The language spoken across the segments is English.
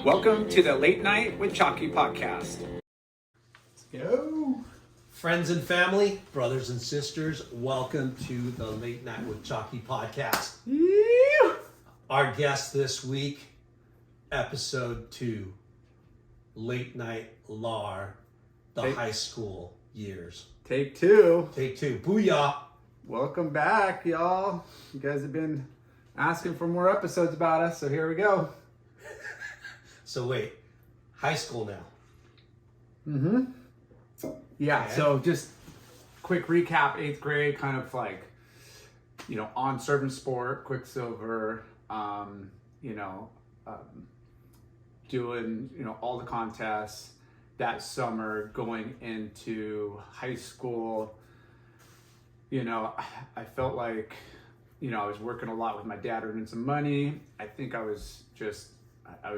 Welcome to the Late Night with Chalky podcast. Let's go. Friends and family, brothers and sisters, welcome to the Late Night with Chalky podcast. Yeah. Our guest this week, episode 2, Late Night Lar, the high school years. Take 2. Take 2. Booyah! Welcome back, y'all. You guys have been asking for more episodes about us, so here we go. So wait, high school now. Yeah, Okay. so just quick recap, 8th grade, kind of like, on servant sport, Quicksilver, doing, all the contests that summer, going into high school. I felt like, I was working a lot with my dad, earning some money. I think I was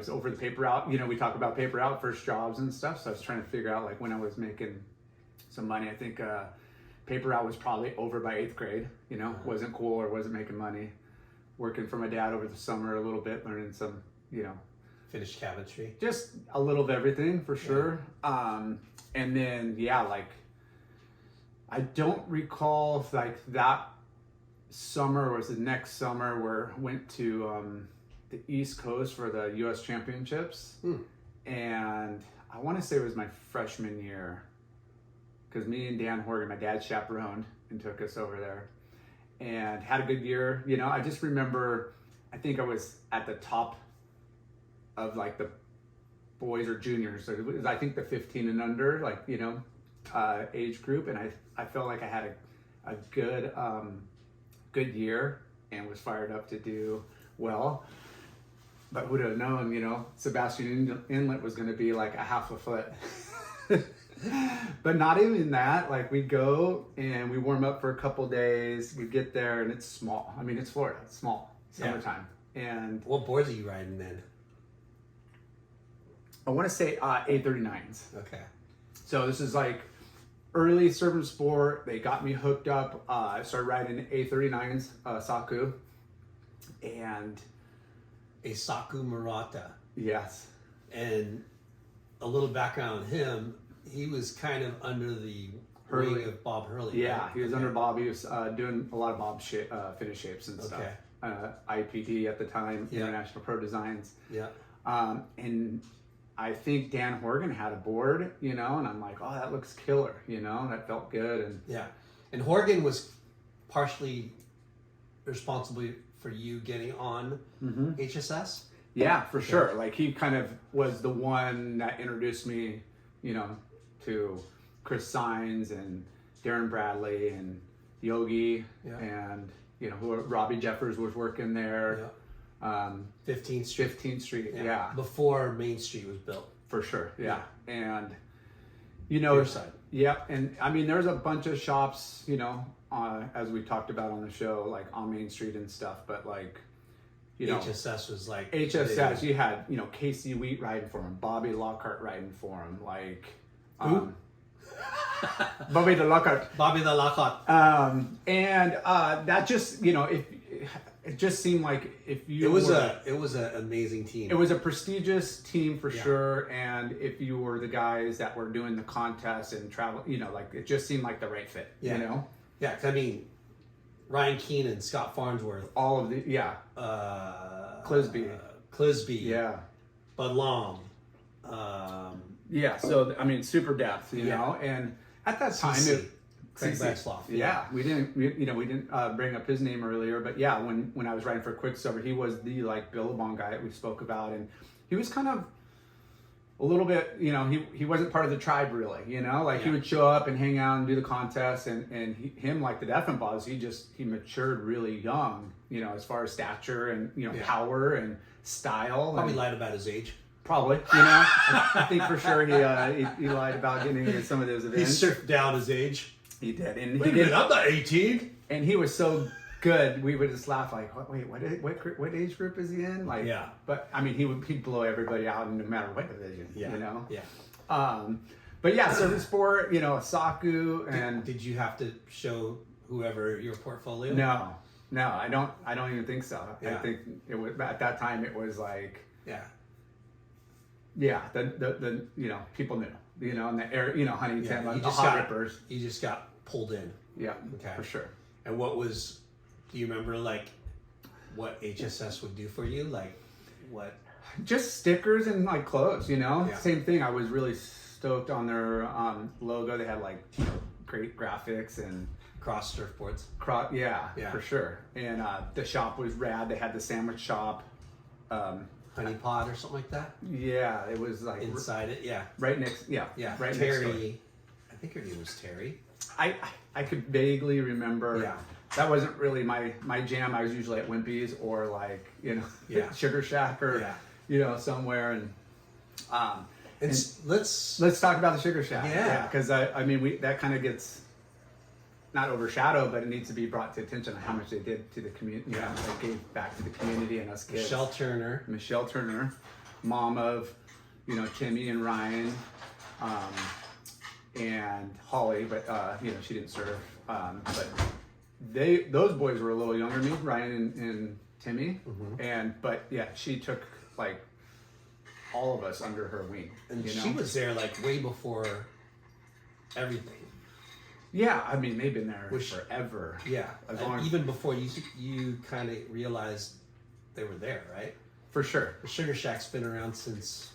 over the paper out. We talk about paper out, first jobs and stuff. So I was trying to figure out like when I was making some money. I think paper out was probably over by 8th grade, wasn't cool or wasn't making money. Working for my dad over the summer a little bit, learning some, Finished cabinetry. just a little of everything for sure. And then, I don't recall if like that summer or was the next summer where I went to the East Coast for the U.S. Championships. And I want to say it was my freshman year because me and Dan Horgan, my dad chaperoned and took us over there and had a good year. I just remember, I think I was at the top of like the boys or juniors. So it was, I think the 15 and under, like, age group. And I felt like I had a good year and was fired up to do well. But who'd have known, Sebastian Inlet was going to be like a half a foot. But not even that. Like we go and we warm up for a couple days. We get there and it's small. I mean, it's Florida. It's small. Summertime. And What boards are you riding then? I want to say A39s. Okay. So this is like early servant sport. They got me hooked up. I started riding A39s, Saku. And A Saku Murata. yes. And a little background on him, he was kind of under the Hurley. wing of Bob Hurley. Yeah, right? he was Okay. under Bob. He was doing a lot of Bob finish shapes and stuff. Okay. IPD at the time, Yeah. International Pro Designs. Yeah. And I think Dan Horgan had a board, and I'm like, oh, that looks killer, that felt good. And Yeah. And Horgan was partially responsible for you getting on HSS. yeah, for sure. Like he kind of was the one that introduced me, to Chris Sines and Darren Bradley and Yogi and, Robbie Jeffers was working there. Yeah. 15th Street. 15th Street, yeah. Before Main Street was built. For sure, yeah. And, Your side. Yeah, and I mean, there's a bunch of shops, as we talked about on the show, like on Main Street and stuff, but like, HSS was like... HSS, you had, Casey Wheat riding for him, Bobby Lockhart riding for him, like... Who? Bobby the Lockhart. Bobby the Lockhart. And that just, it just seemed like if you It was an amazing team. It was a prestigious team for sure, and if you were the guys that were doing the contest and travel, like it just seemed like the right fit. Yeah, 'cause I mean, Ryan Keenan, Scott Farnsworth, all of the Clisby, yeah, Bud Long, yeah. So I mean, super depth, know, and at that time, Craig Betzloff. Yeah, we didn't bring up his name earlier, but yeah, when I was riding for Quicksilver, he was the like Billabong guy that we spoke about, and he was kind of a little bit, he wasn't part of the tribe really, he would show up and hang out and do the contest, and him like the Deffenbaugh, he matured really young, as far as stature and power and style. Probably lied about his age. Probably, I think for sure he lied about getting into some of those events. He surfed down his age. He did, and Wait a minute, I'm not 18. And he was so good, we would just laugh like, what age group is he in? Like, yeah. But I mean, he'd blow everybody out no matter what division, Yeah. But yeah, service sport, Saku, and did you have to show whoever your portfolio? No, I don't even think so. Yeah. I think it was at that time. It was like, yeah, Yeah, the people knew, in the area, Huntington, Yeah, the hot rippers. You just got pulled in. Yeah, Okay. for sure. And do you remember like what HSS would do for you? Like what? Just stickers and like clothes, Yeah. Same thing. I was really stoked on their logo. They had like great graphics and Cross surfboards. yeah, Yeah. for sure. And the shop was rad. They had the sandwich shop. Honey Pot or something like that? Yeah, it was like Inside it, yeah. right next. Yeah, Yeah. right Terry, next door. I think her name was Terry. I could vaguely remember. Yeah. That wasn't really my jam. I was usually at Wimpy's or like Yeah. Sugar Shack or somewhere and let's talk about the Sugar Shack. Yeah. Because I mean that kind of gets not overshadowed, but it needs to be brought to attention on how much they did to the community. Yeah. They gave back to the community and us kids. Michelle Turner, mom of Timmy and Ryan. And Holly, but she didn't serve. But those boys were a little younger than me, Ryan and Timmy, but she took like all of us under her wing. and she was there like way before everything. Yeah, I mean they've been there forever. Yeah, as long as, even before you kind of realized they were there, right? for sure. The Sugar Shack's been around since.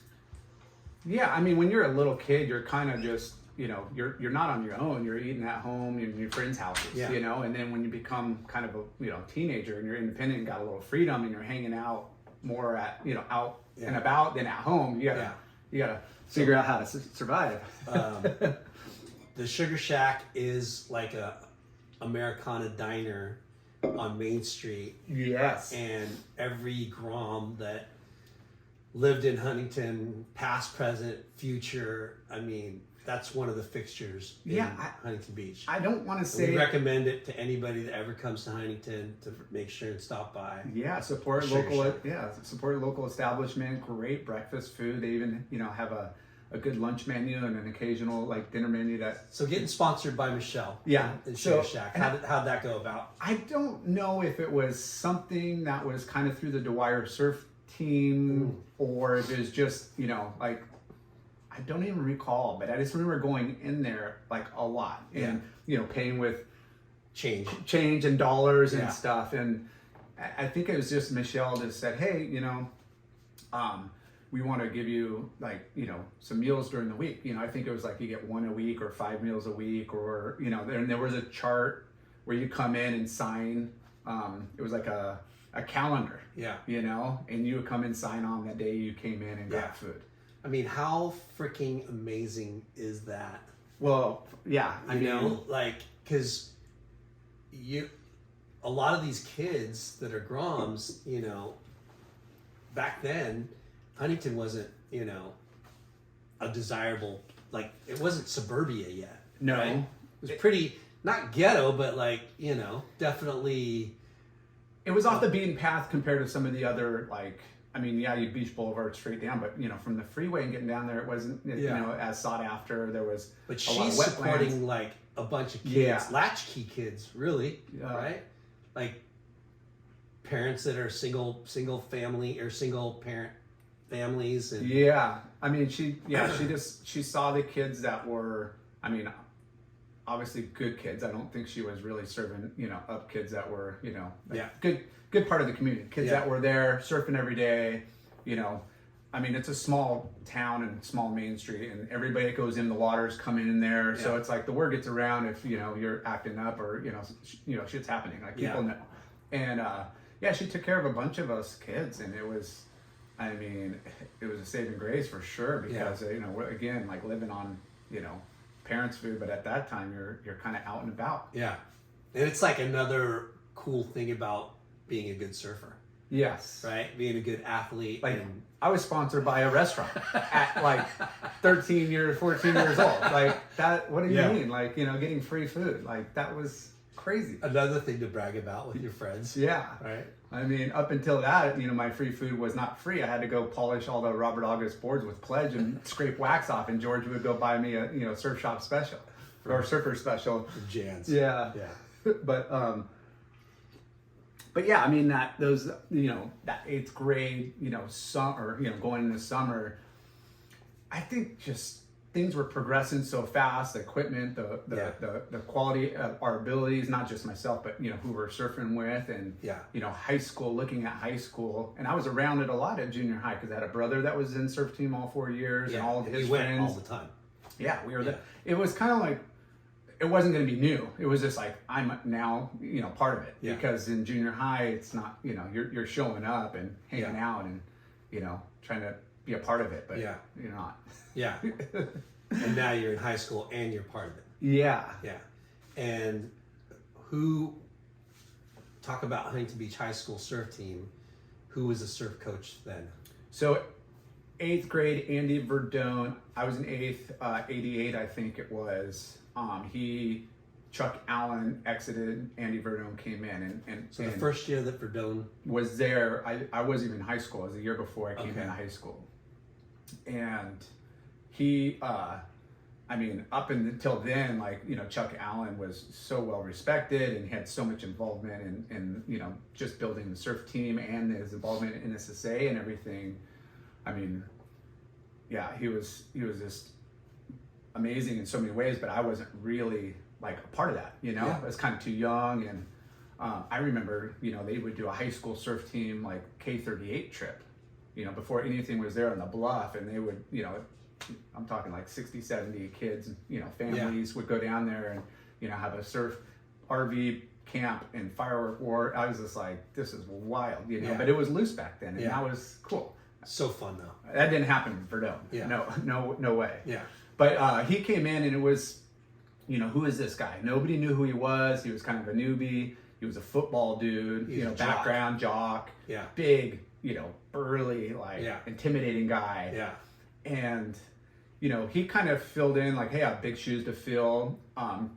Yeah, I mean when you're a little kid, you're kind of just you're not on your own. You're eating at home in your friends' houses, and then when you become kind of a teenager and you're independent and got a little freedom and you're hanging out more at out and about than at home, you gotta figure out how to survive. The Sugar Shack is like a Americana diner on Main Street, Yes. and every Grom that lived in Huntington, past, present, future, I mean, that's one of the fixtures in Huntington Beach. I don't want to say. We recommend it to anybody that ever comes to Huntington to make sure and stop by. Yeah, support Sugar local. Shack. Yeah, support a local establishment. Great breakfast food. They even have a good lunch menu and an occasional like dinner menu. So getting sponsored by Michelle. Yeah. And Sugar So- Shack. How'd that go about? I don't know if it was something that was kind of through the Dwyer surf team or if it was just like. I don't even recall, but I just remember going in there like a lot and paying with change and dollars and stuff. And I think it was just Michelle just said, "Hey, we want to give you like some meals during the week." I think it was like you get one a week or 5 meals a week, or and there was a chart where you come in and sign. It was like a calendar, and you would come and sign on the day you came in and got food. I mean, how freaking amazing is that? Well, yeah, I mean, because a lot of these kids that are Groms, back then, Huntington wasn't, a desirable, it wasn't suburbia yet. No. Right? It was pretty, not ghetto, but definitely. It was off the beaten path compared to some of the other, you Beach Boulevard straight down, but from the freeway and getting down there, it wasn't as sought after. There was But a lot of she's wetlands. supporting a bunch of kids, latchkey kids, really, right? Like parents that are single family or single parent families, and I mean she saw the kids that were, obviously good kids. I don't think she was really serving up kids that were good part of the community, kids that were there surfing every day. It's a small town and small Main Street, and everybody that goes in the water's coming in there. So it's like the word gets around if you're acting up or shit's happening. Like people know. And she took care of a bunch of us kids, and it was a saving grace for sure because we're, again, like living on parents' food, but at that time you're kind of out and about. Yeah, and it's like another cool thing about being a good surfer. Yes. Right? Being a good athlete. I was sponsored by a restaurant at 14 years old. Like that, what do you mean? Getting free food. That was crazy. Another thing to brag about with your friends. Yeah. Right? Up until that, my free food was not free. I had to go polish all the Robert August boards with Pledge and scrape wax off, and George would go buy me a surf shop special or surfer special. For Jans. Yeah. Yeah. But yeah, that 8th grade, summer, going into summer, I think just things were progressing so fast. The equipment, the quality of our abilities, not just myself, but who we're surfing with, and high school. Looking at high school, and I was around it a lot at junior high because I had a brother that was in surf team all 4 years, and all of his friends went all the time. Yeah, we were there. It was kind of like it wasn't going to be new. It was just like I'm now part of it because in junior high it's not you're showing up and hanging out and trying to be a part of it, but you're not. Yeah. And now you're in high school and you're part of it. Yeah. Yeah. And talk about Huntington Beach High School surf team. Who was the surf coach then? So 8th grade, Andy Verdone. I was in 8th, 88, I think it was. Chuck Allen exited, Andy Verdone came in. So the first year that Verdone was there, I wasn't even in high school. It was the year before I came into high school. And he, up until then, Chuck Allen was so well respected and had so much involvement in just building the surf team and his involvement in N.S.S.A. and everything. He was just amazing in so many ways, but I wasn't really a part of that. I was kind of too young, and I remember they would do a high school surf team K38 trip. Before anything was there on the bluff, and they would, I'm talking 60, 70 kids, families would go down there and, have a surf RV camp and firework war. I was just like, this is wild, but it was loose back then, and that was cool. So fun though. That didn't happen in Verdone. Yeah. No way. Yeah. But he came in and it was, who is this guy? Nobody knew who he was. He was kind of a newbie. He was a football dude, background jock, big, burly, intimidating guy. Yeah. And, he kind of filled in hey, I have big shoes to fill.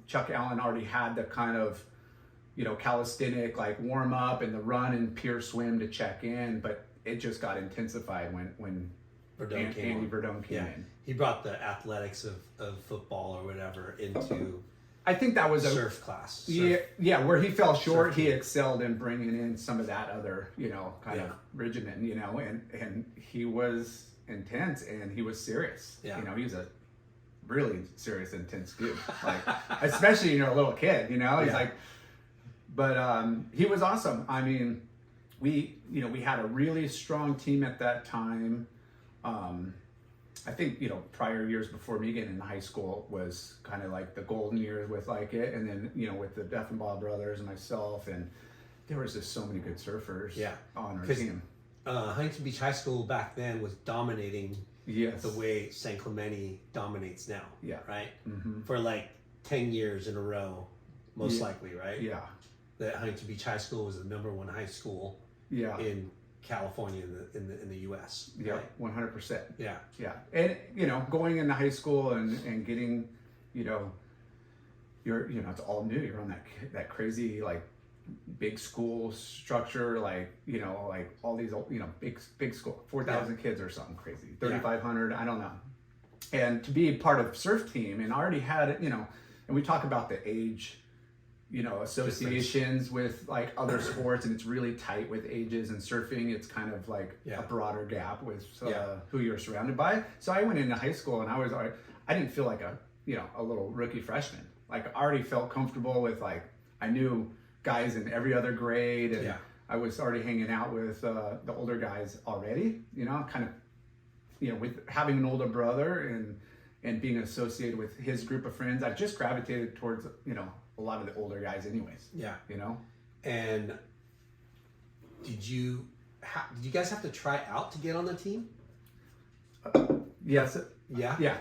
Chuck Allen already had the kind of, calisthenic, warm up and the run and pier swim to check in, but it just got intensified when Andy Verdone came in. He brought the athletics of football or whatever into I think that was surf class. Where he fell short, he excelled in bringing in some of that other, kind of regimen, and he was intense and he was serious. Yeah. He was a really serious, intense dude. Especially, a little kid, he's but he was awesome. We had a really strong team at that time. I think, prior years before me getting into high school was kind of the golden years with it. And then, with the Deffenbaugh brothers and myself, and there was just so many good surfers on our team. Huntington Beach High School back then was dominating the way San Clemente dominates now. Yeah. Right? Mm-hmm. For 10 years in a row, most likely, right? Yeah. That Huntington Beach High School was the number one high school in California in the U.S. Yeah, right? 100%. Yeah, and going into high school and getting, you're it's all new. You're on that crazy big school structure, all these big school, 4,000 kids or something crazy, 3,500, I don't know. And to be part of surf team and already had and we talk about the age. Associations with other sports, and it's really tight with ages, and surfing it's kind of a broader gap with who you're surrounded by. So I went into high school and I didn't feel like a little rookie freshman. I already felt comfortable with I knew guys in every other grade, and I was already hanging out with the older guys already, kind of with having an older brother and being associated with his group of friends. I just gravitated towards a lot of the older guys anyways. Yeah. And did you guys have to try out to get on the team? Yes. Yeah. Yeah.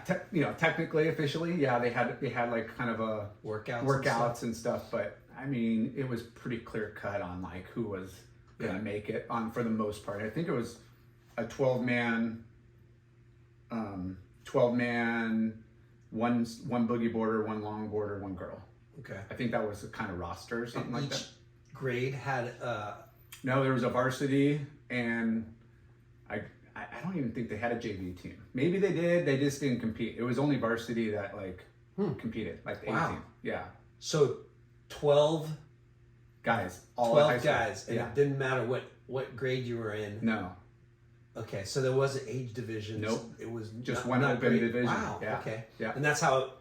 Technically, officially, they had kind of a workouts and stuff, but it was pretty clear cut on who was going to make it on for the most part. I think it was a 12-man, one boogie boarder, one long boarder, one girl. Okay. I think that was the kind of roster or something like that. Each grade had No, there was a varsity, and I don't even think they had a JV team. Maybe they did. They just didn't compete. It was only varsity that competed, the A team. Yeah. So 12 guys, all 12 high school. guys, and it didn't matter what grade you were in. No. Okay, so there wasn't age divisions. Nope. It was Just not, one not open great. division. Wow. Yeah. Okay. Yeah. And that's how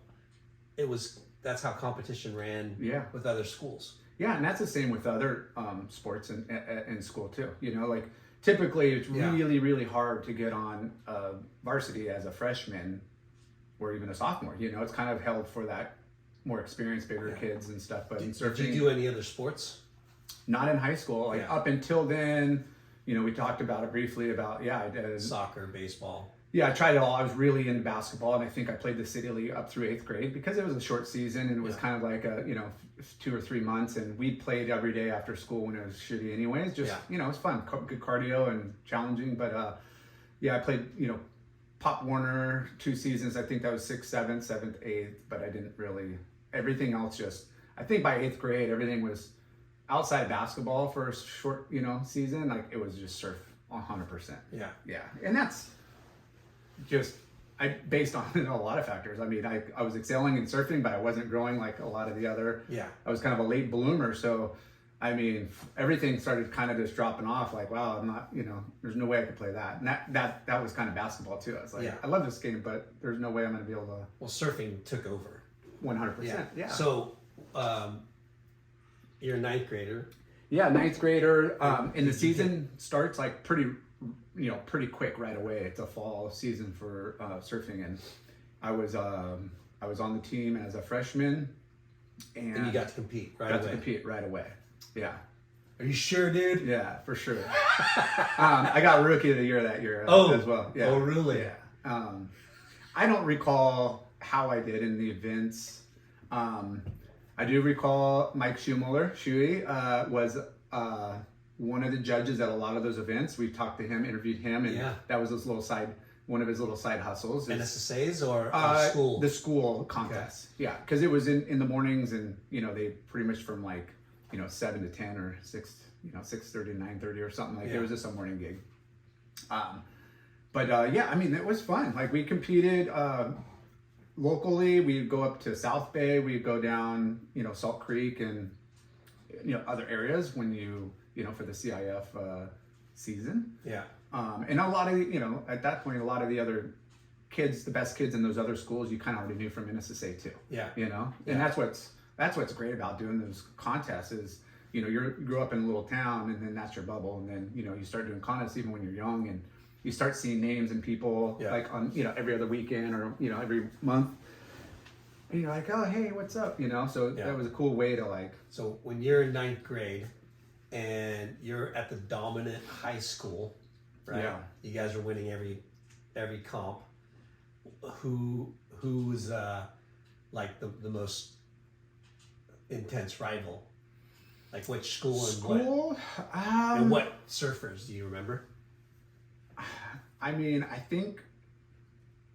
it was. That's how competition ran. Yeah. With other schools. Yeah, and that's the same with other sports in school too. You know, like typically it's really, really hard to get on varsity as a freshman or even a sophomore. You know, it's kind of held for that more experienced, bigger kids and stuff. But in surfing, did you do any other sports? Not in high school. Like up until then, you know, we talked about it briefly about I did Soccer, baseball. Yeah, I tried it all. I was really into basketball, and I think I played the city league up through 8th grade because it was a short season and it was kind of like a 2 or 3 months, and we played every day after school when it was shitty anyways. Just it was fun, good cardio and challenging. But I played Pop Warner 2 seasons. I think that was 6th, 7th, 7th, 8th, but I didn't really. Everything else just. I think by 8th grade everything was outside basketball for a short season. Like it was just surf 100%. Yeah, and that's. Just based on a lot of factors. I mean, I was excelling in surfing, but I wasn't growing like a lot of the other. I was kind of a late bloomer, so I mean, everything started kind of just dropping off. Like, wow, I'm not, there's no way I could play that. And that was kind of basketball too. I was like, I love this game, but there's no way I'm going to be able to. Well, surfing took over. 100%. Yeah. So, you're a 9th grader. Yeah, 9th grader. And the season starts like pretty quick right away. It's a fall season for surfing, and I was on the team as a freshman, and you got to compete right away. Got to compete right away. Yeah. Are you sure, dude? Yeah, for sure. I got Rookie of the Year that year as well. Yeah. Oh, really? Yeah. I don't recall how I did in the events. I do recall Mike Schumacher, Shuey, was one of the judges at a lot of those events. We talked to him, interviewed him, and that was one of his little side hustles. N.S.S.A's or school? The school contest. Okay. Yeah, because it was in the mornings, and they pretty much from like 7 to 10 or 6:30 to 9:30 or something like. It was just a morning gig. But I mean it was fun. Like we competed locally. We'd go up to South Bay. We'd go down Salt Creek and other areas when for the CIF season. Yeah. And a lot of, at that point, a lot of the other kids, the best kids in those other schools, you kind of already knew from N.S.S.A too. Yeah. And that's what's great about doing those contests is, you grew up in a little town and then that's your bubble. And then, you start doing contests even when you're young and you start seeing names and people like on, every other weekend or, every month. And you're like, oh, hey, what's up? So that was a cool way to like. So when you're in 9th grade, and you're at the dominant high school, right? Yeah. You guys are winning every comp. Who's like the most intense rival? Like which school and what? And what surfers do you remember? I mean, I think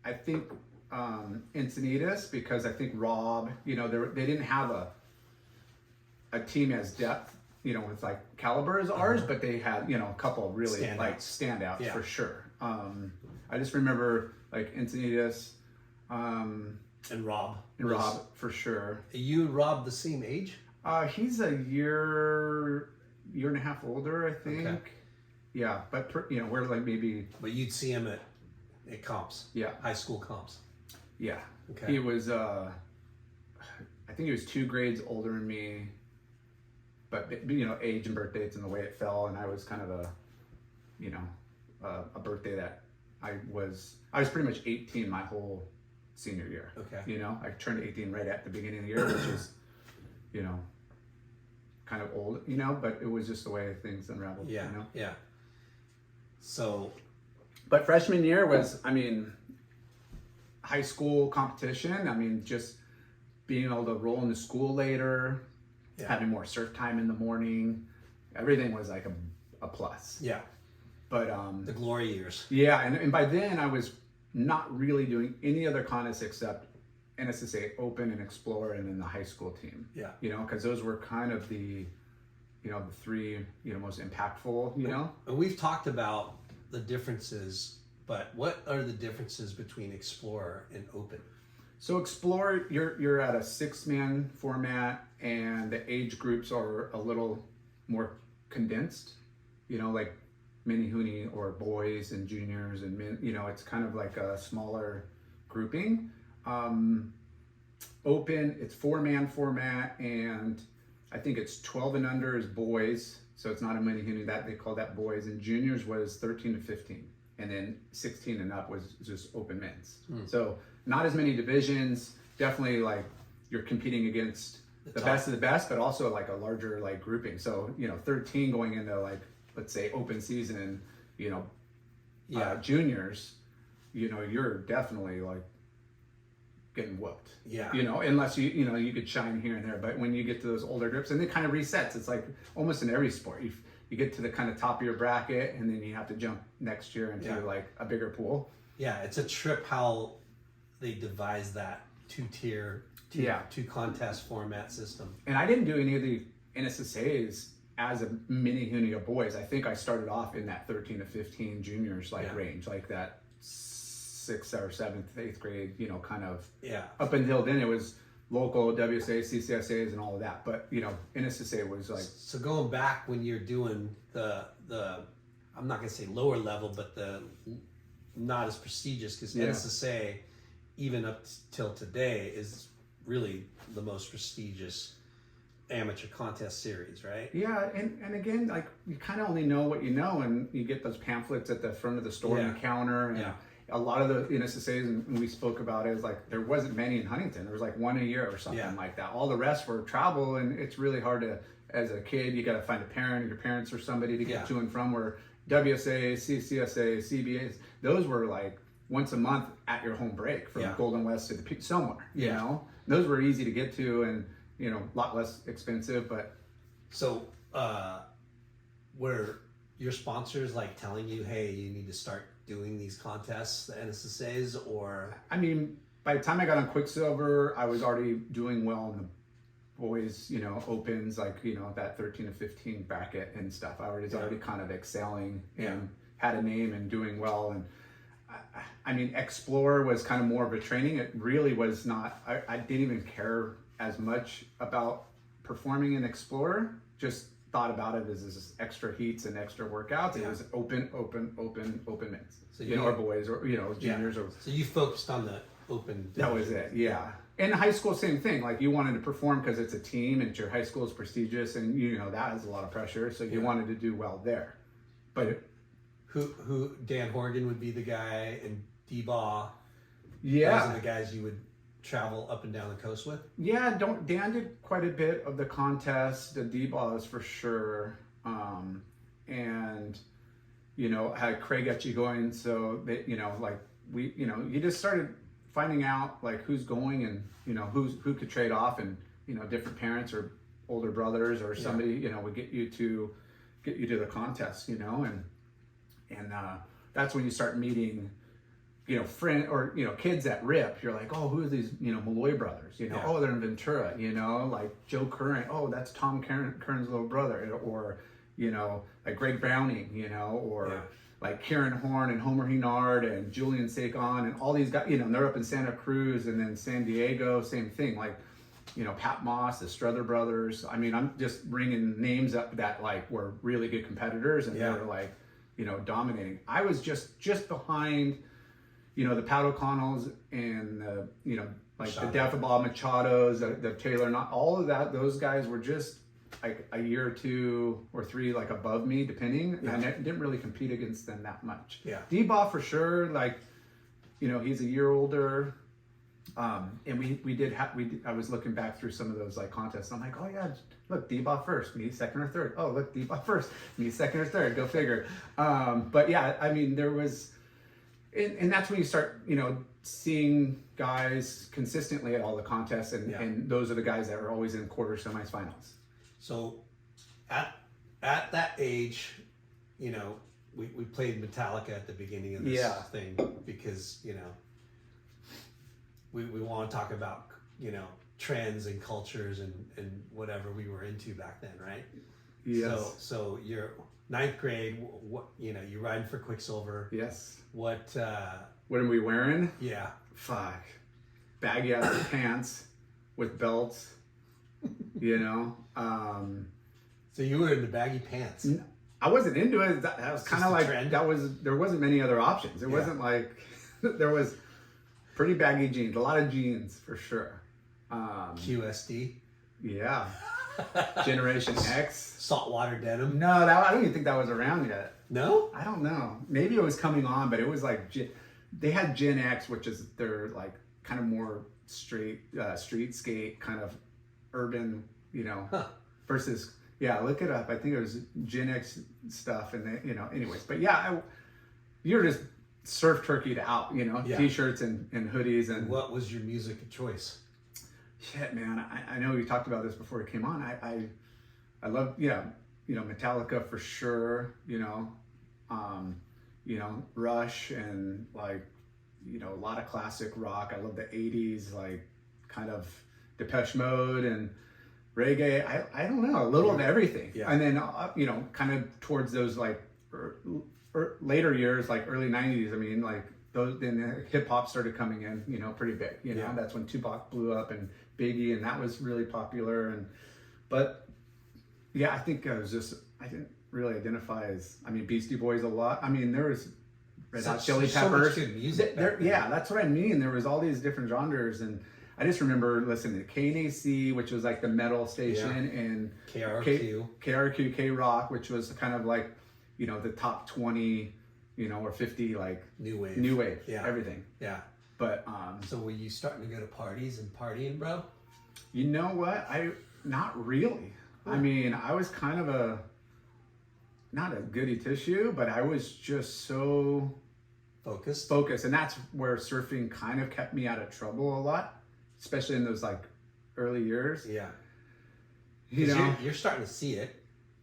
Encinitas, because I think Rob, they didn't have a team as depth. With like caliber as ours, but they had, a couple of really standouts for sure. I just remember like Encinitas, and Rob. Rob for sure. You and Rob the same age? He's a year and a half older, I think. Okay. Yeah, but we're like maybe. But you'd see him at comps. Yeah. High school comps. Yeah. Okay. He was, I think he was 2 grades older than me. But age and birth dates and the way it fell, and I was kind of a birthday that I was pretty much 18 my whole senior year. Okay. I turned 18 right at the beginning of the year, which is, kind of old, but it was just the way things unraveled. Yeah. Yeah. So, but freshman year was, high school competition. Just being able to roll into school later. Yeah. Having more surf time in the morning, everything was like a plus. Yeah. But the glory years. Yeah, and by then I was not really doing any other contests except N.S.S.A Open and Explore and then the high school team. Yeah. Because those were kind of the the 3 most impactful. And we've talked about the differences, but what are the differences between Explorer and Open? So Explore, you're at a 6-man format, and the age groups are a little more condensed. Like mini hoonie or boys and juniors and men, it's kind of like a smaller grouping. Open, it's 4-man format, and I think it's 12 and under is boys, so it's not a mini hoonie, that they call that boys, and juniors was 13 to 15, and then 16 and up was just open men's. So not as many divisions, definitely like you're competing against the best of the best, but also like a larger like grouping. So 13 going into like, let's say open season, juniors, you're definitely like getting whooped. Yeah. Unless you could shine here and there. But when you get to those older groups, and it kind of resets. It's like almost in every sport. You get to the kind of top of your bracket, and then you have to jump next year into like a bigger pool. Yeah, it's a trip how they devised that two-tier, two contest format system. And I didn't do any of the N.S.S.A's as a mini hoonie of boys. I think I started off in that 13 to 15 juniors range, like that 6th or 7th, 8th grade, kind of. Yeah. Up until then, it was local WSA, CCSAs, and all of that. But N.S.S.A was like. So going back when you're doing the I'm not gonna say lower level, but the not as prestigious, because N.S.S.A, even up till today, is really the most prestigious amateur contest series, right? Yeah, and again, like you kind of only know what you know, and you get those pamphlets at the front of the store on the counter, and a lot of the N.S.S.A's, and we spoke about it, is like there wasn't many in Huntington. There was like one a year or something like that. All the rest were travel, and it's really hard to, as a kid, you got to find a parent, your parents or somebody to get to and from. Where WSA, CCSA, CBAs, those were like once a month at your home break from Golden West to the peak somewhere. You know, those were easy to get to, and a lot less expensive. But so were your sponsors like telling you, hey, you need to start doing these contests, the N.S.S.A's, or? I mean, by the time I got on Quicksilver, I was already doing well in the boys, opens, like, that 13 to 15 bracket and stuff. I was already kind of excelling and had a name and doing well. And I mean, Explorer was kind of more of a training. It really was not, I didn't even care as much about performing in Explorer, just thought about it as this extra heats and extra workouts. It was open men's, so or boys, or juniors. Or so you focused on the open division. That was it. In high school, same thing. Like you wanted to perform because it's a team, and your high school is prestigious, and that has a lot of pressure. So you wanted to do well there. But who Dan Horgan would be the guy, and D-Baw. Those are the guys you would travel up and down the coast with? Dan did quite a bit of the contest, the D-Balls for sure, and had Craig Etchie going, so they, like we, you just started finding out like who's going, and who could trade off, and different parents or older brothers or somebody would get you to the contest, and that's when you start meeting friend or kids at RIP. You're like, oh, who are these Malloy brothers? Oh, they're in Ventura. Like Joe Curran. Oh, that's Tom Curran's little brother. Or like Greg Browning. Or like Kieran Horn and Homer Henard and Julian Sagon and all these guys. They're up in Santa Cruz, and then San Diego, same thing. Like Pat Moss, the Strother brothers. I mean, I'm just bringing names up that like were really good competitors, and they were like dominating. I was just behind. The Pat O'Connells and like Machado. The Defabal Machados, the Taylor, not all of that. Those guys were just like a year or 2 or 3 like above me, depending. And I didn't really compete against them that much. D-Baw for sure, like he's a year older. And I was looking back through some of those like contests. I'm like, oh yeah, look, D-Baw first, me second or third. Oh look, D-Baw first, me second or third. Go figure. But yeah, I mean there was. And that's when you start, seeing guys consistently at all the contests, and those are the guys that are always in quarter semis, finals. So, at that age, we played Metallica at the beginning of this thing because we want to talk about trends and cultures and whatever we were into back then, right? Yes. So you're 9th grade. What you're riding for Quicksilver. Yes. What are we wearing? Yeah. Fuck. Baggy ass pants with belts. So you were in the baggy pants. I wasn't into it. That was kind of like trend. there wasn't many other options. It wasn't like there was pretty baggy jeans, a lot of jeans for sure. QSD. Yeah. Generation X. Saltwater denim. No, I don't even think that was around yet. No? I don't know. Maybe it was coming on, but it was like they had Gen X, which is their like kind of more straight street skate kind of urban, versus look it up. I think it was Gen X stuff, and they, anyways. But you're just surf turkeyed out, t-shirts and hoodies and. What was your music of choice? Shit, man, I know you talked about this before it came on. I love, Metallica for sure, Rush and like, a lot of classic rock. I love the 80s, like kind of Depeche Mode and reggae. I don't know, a little of everything. Yeah. And then, kind of towards those like later years, like early 90s, I mean, like those, then hip hop started coming in, pretty big, that's when Tupac blew up and Biggie, and that was really popular. But I think I didn't really identify as, Beastie Boys a lot. There was Red Hot Chili Peppers. So much good music. That's what I mean. There was all these different genres, and I just remember listening to K.N.A.C., which was like the metal station, and KRQ, K-Rock, which was kind of like, the top 20, or 50, like new wave, everything. Yeah. But so were you starting to go to parties and partying, bro? You know what? Not really. Cool. I was kind of not a goody tissue, but I was just so focused, and that's where surfing kind of kept me out of trouble a lot, especially in those like early years. Yeah. You're starting to see it.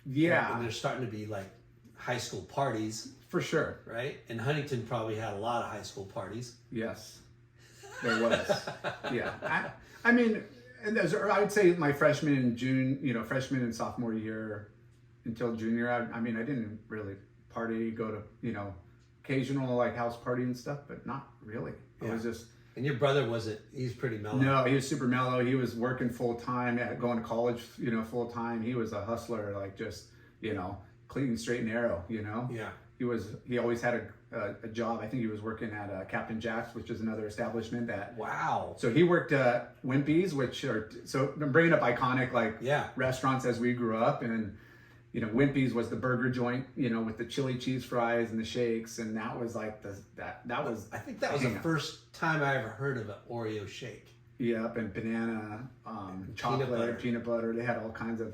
Yeah. And there's starting to be like high school parties. For sure. Right? And Huntington probably had a lot of high school parties. Yes. There was. Yeah. And I would say my freshman and sophomore year until junior, I didn't really party, go to, occasional like house party and stuff, but not really. It was just. And your brother he's pretty mellow. No, he was super mellow. He was working full time, going to college, full time. He was a hustler, like just, clean, straight and narrow, Yeah. He always had a job. I think he was working at Captain Jack's, which is another establishment that. Wow. So he worked at Wimpy's, so I'm bringing up iconic restaurants as we grew up, and Wimpy's was the burger joint, with the chili cheese fries and the shakes, and that was like that was. I think that was the first time I ever heard of an Oreo shake. Yep, and banana, chocolate, peanut butter. They had all kinds of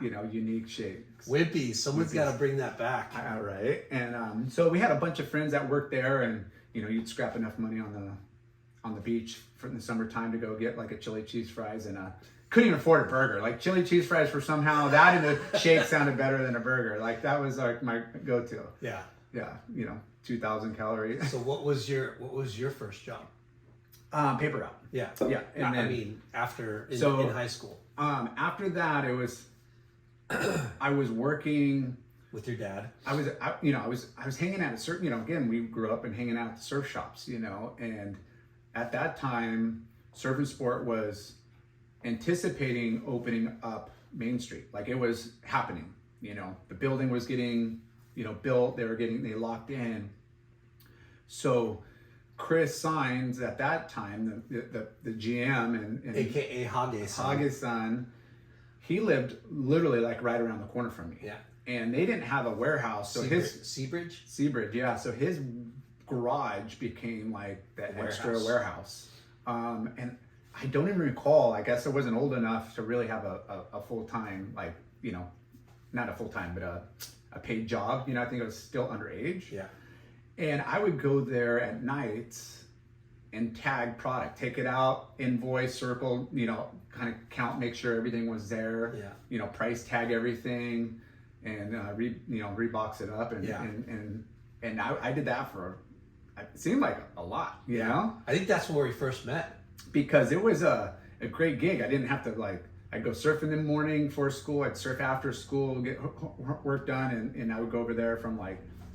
unique shakes. Wimpy, someone's got to bring that back. Right, and so we had a bunch of friends that worked there, and you'd scrap enough money on the beach for the summertime to go get like a chili cheese fries, and couldn't even afford a burger. Like chili cheese fries for somehow that and a shake sounded better than a burger. Like that was like my go-to. Yeah. Yeah, 2,000 calories. So what was your first job? Paper route. Yeah. Yeah. And then, after in high school. After that, it was I was working with your dad. I was hanging out at certain, again, we grew up and hanging out at the surf shops, and at that time, Surf and Sport was anticipating opening up Main Street. Like it was happening, the building was getting, built, they locked in. So Chris Signs at that time, the GM and AKA Hage's son, he lived literally like right around the corner from me. Yeah. And they didn't have a warehouse. So Seabridge, yeah. So his garage became like the extra warehouse. And I don't even recall, I guess I wasn't old enough to really have a full-time, like, not a full-time, but a paid job. I think I was still underage. Yeah. And I would go there at night and tag product, take it out, invoice, circle, kind of count, make sure everything was there. Yeah. Price tag everything, and rebox it up, and I did that for, it seemed like a lot, you know. I think that's where we first met. Because it was a great gig. I didn't have to I'd go surf in the morning for school. I'd surf after school, get work done, and I would go over there from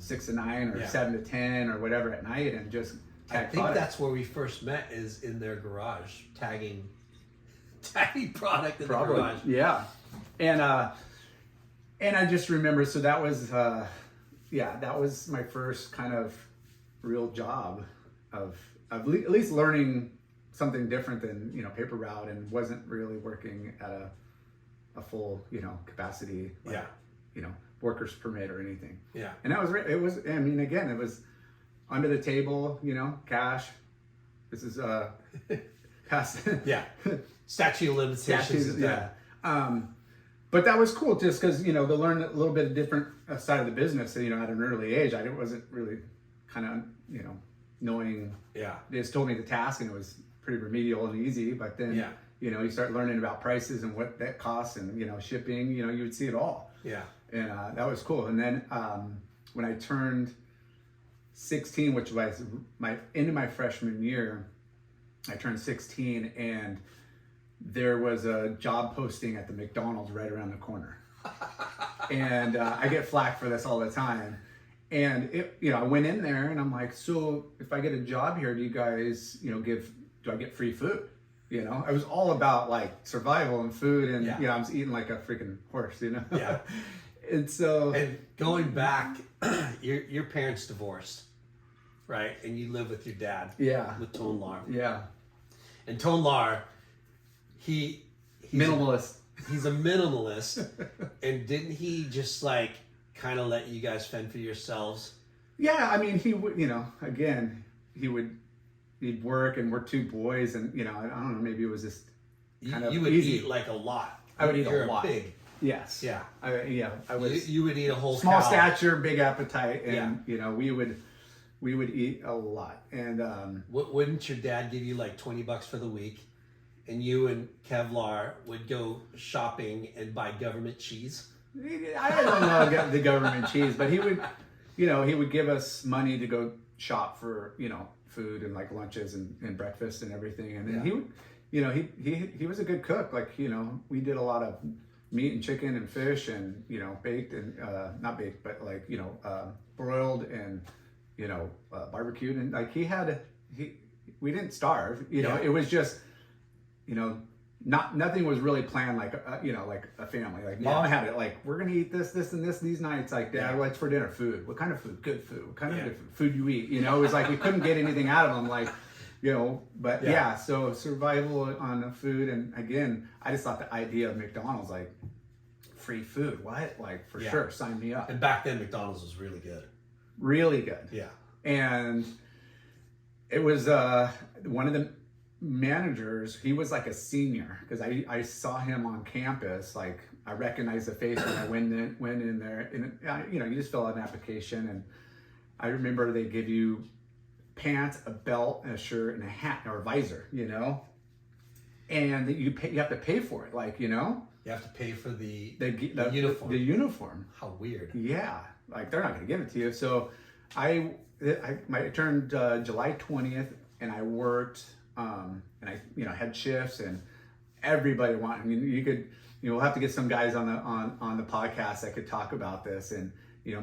6 to 9 or 7 to 10 or whatever at night and just tag I think that's where we first met, is in their garage, tagging product in the garage. Yeah. And And I just remember, so that was, that was my first kind of real job of at least learning something different than, paper route, and wasn't really working at a full, capacity, like, workers permit or anything. Yeah. And that was, it was, I mean, again, it was under the table, cash. This is, past. Yeah. Statute of limitations. Yeah. But that was cool just because, to learn a little bit of different side of the business, at an early age. I wasn't really kind of, knowing. Yeah. They just told me the task and it was pretty remedial and easy. But then, you start learning about prices and what that costs and, shipping, you would see it all. Yeah. And that was cool. And then when I turned 16, which was into my freshman year, I turned 16 and there was a job posting at the McDonald's right around the corner. And I get flack for this all the time. And I went in there and I'm like, so if I get a job here, do you guys, do I get free food? I was all about like survival and food and, I was eating like a freaking horse, Yeah. And so. And going back, your parents divorced, right? And you live with your dad. Yeah. With Tone Lar. Yeah. And Tone Lar, he's minimalist. He's a minimalist. And didn't he just like kind of let you guys fend for yourselves? Yeah, I mean, he would, again, he'd work and we're two boys and, I don't know, maybe it was just kind of you would easy. eat like a lot. I would eat You're a lot. Pig. Yes. Yeah. I was. You would eat a whole small cow. stature, big appetite, and we would eat a lot. And wouldn't your dad give you like $20 for the week, and you and Kevlar would go shopping and buy government cheese? I don't know about the government cheese, but he would, he would give us money to go shop for food and like lunches and breakfast and everything, and then he would. He was a good cook. Like, we did a lot of meat and chicken and fish and, baked and, not baked, but like, broiled and, barbecued. And like we didn't starve, it was just, nothing was really planned like, like a family. Like mom had it like, we're going to eat this, and this, these nights. Like, dad, what's for dinner? Food. What kind of food? Good food. What kind of food you eat? It was like, we couldn't get anything out of them. Like, but so survival on the food. And again, I just thought the idea of McDonald's, like free food, what? Like for sure, sign me up. And back then McDonald's was really good. Really good. Yeah. And it was one of the managers, he was like a senior because I saw him on campus. Like I recognized the face when I went in there, and you just fill out an application, and I remember they give you pants, a belt, and a shirt, and a hat or a visor, and you have to pay for it, like you have to pay for the uniform. The uniform. How weird. Yeah, like they're not going to give it to you. So I turned July 20th, and I worked, and I had shifts, and everybody wanted. I mean, you could, we'll have to get some guys on the podcast that could talk about this, and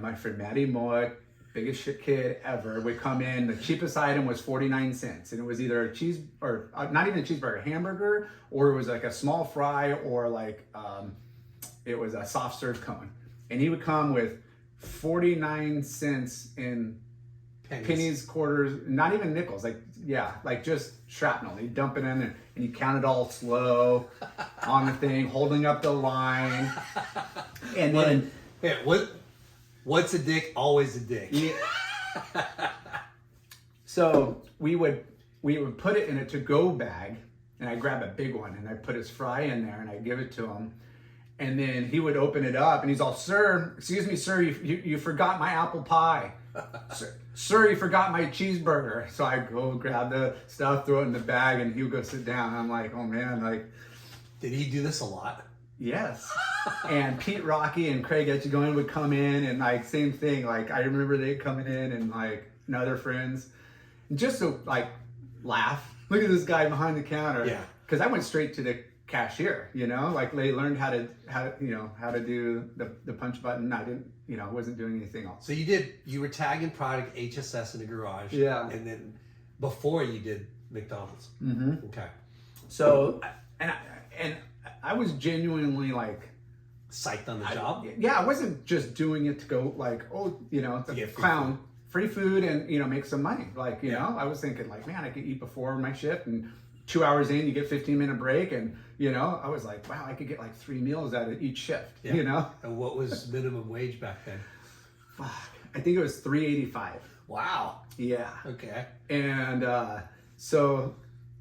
my friend Maddie Moak, biggest shit kid ever, would come in. The cheapest item was 49 cents, and it was either a cheese or not even a cheeseburger, hamburger, or it was like a small fry, or like it was a soft serve cone. And he would come with 49 cents in pennies, quarters, not even nickels, like just shrapnel. He'd dump it in there, and he counted all slow on the thing, holding up the line, and then what's a dick? Always a dick. Yeah. So we would put it in a to-go bag, and I grab a big one, and I put his fry in there, and I give it to him, and then he would open it up, and he's all, "Sir, excuse me, sir, you forgot my apple pie." Sir, you forgot my cheeseburger. So I go grab the stuff, throw it in the bag, and he would go sit down. And I'm like, oh man, like. Did he do this a lot? Yes. And Pete Rocky and Craig Etchigoin would come in, and like same thing. Like I remember they coming in and like and other friends, and just to like laugh. Look at this guy behind the counter. Yeah. Because I went straight to the cashier. Like they learned how to do the punch button. I didn't. Wasn't doing anything else. So you were tagging product HSS in the garage. Yeah. And then before you did McDonald's. Mm-hmm. Okay. So and I was genuinely like psyched on the job? Yeah, I wasn't just doing it to go like, oh, you know, To get free food and, you know, make some money. Like, you know, I was thinking like, man, I could eat before my shift, and 2 hours in, you get 15-minute break. And, you know, I was like, wow, I could get like 3 meals out of each shift, you know? And what was minimum wage back then? Fuck, I think it was $3.85. Wow. Yeah. Okay. And so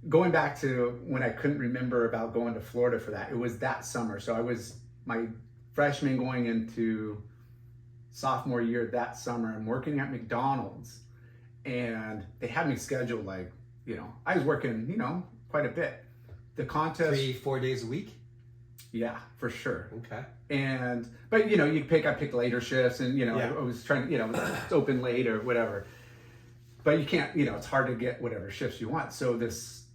going back to when I couldn't remember about going to Florida for that, it was that summer. So I was my freshman going into sophomore year that summer. I'm working at McDonald's, and they had me scheduled like, you know, I was working, you know, quite a bit. The contest 3-4 days a week? Yeah, for sure. Okay. And but you know, I picked later shifts, and you know, I was trying, you know, it's open late or whatever. But you can't, you know, it's hard to get whatever shifts you want. So this,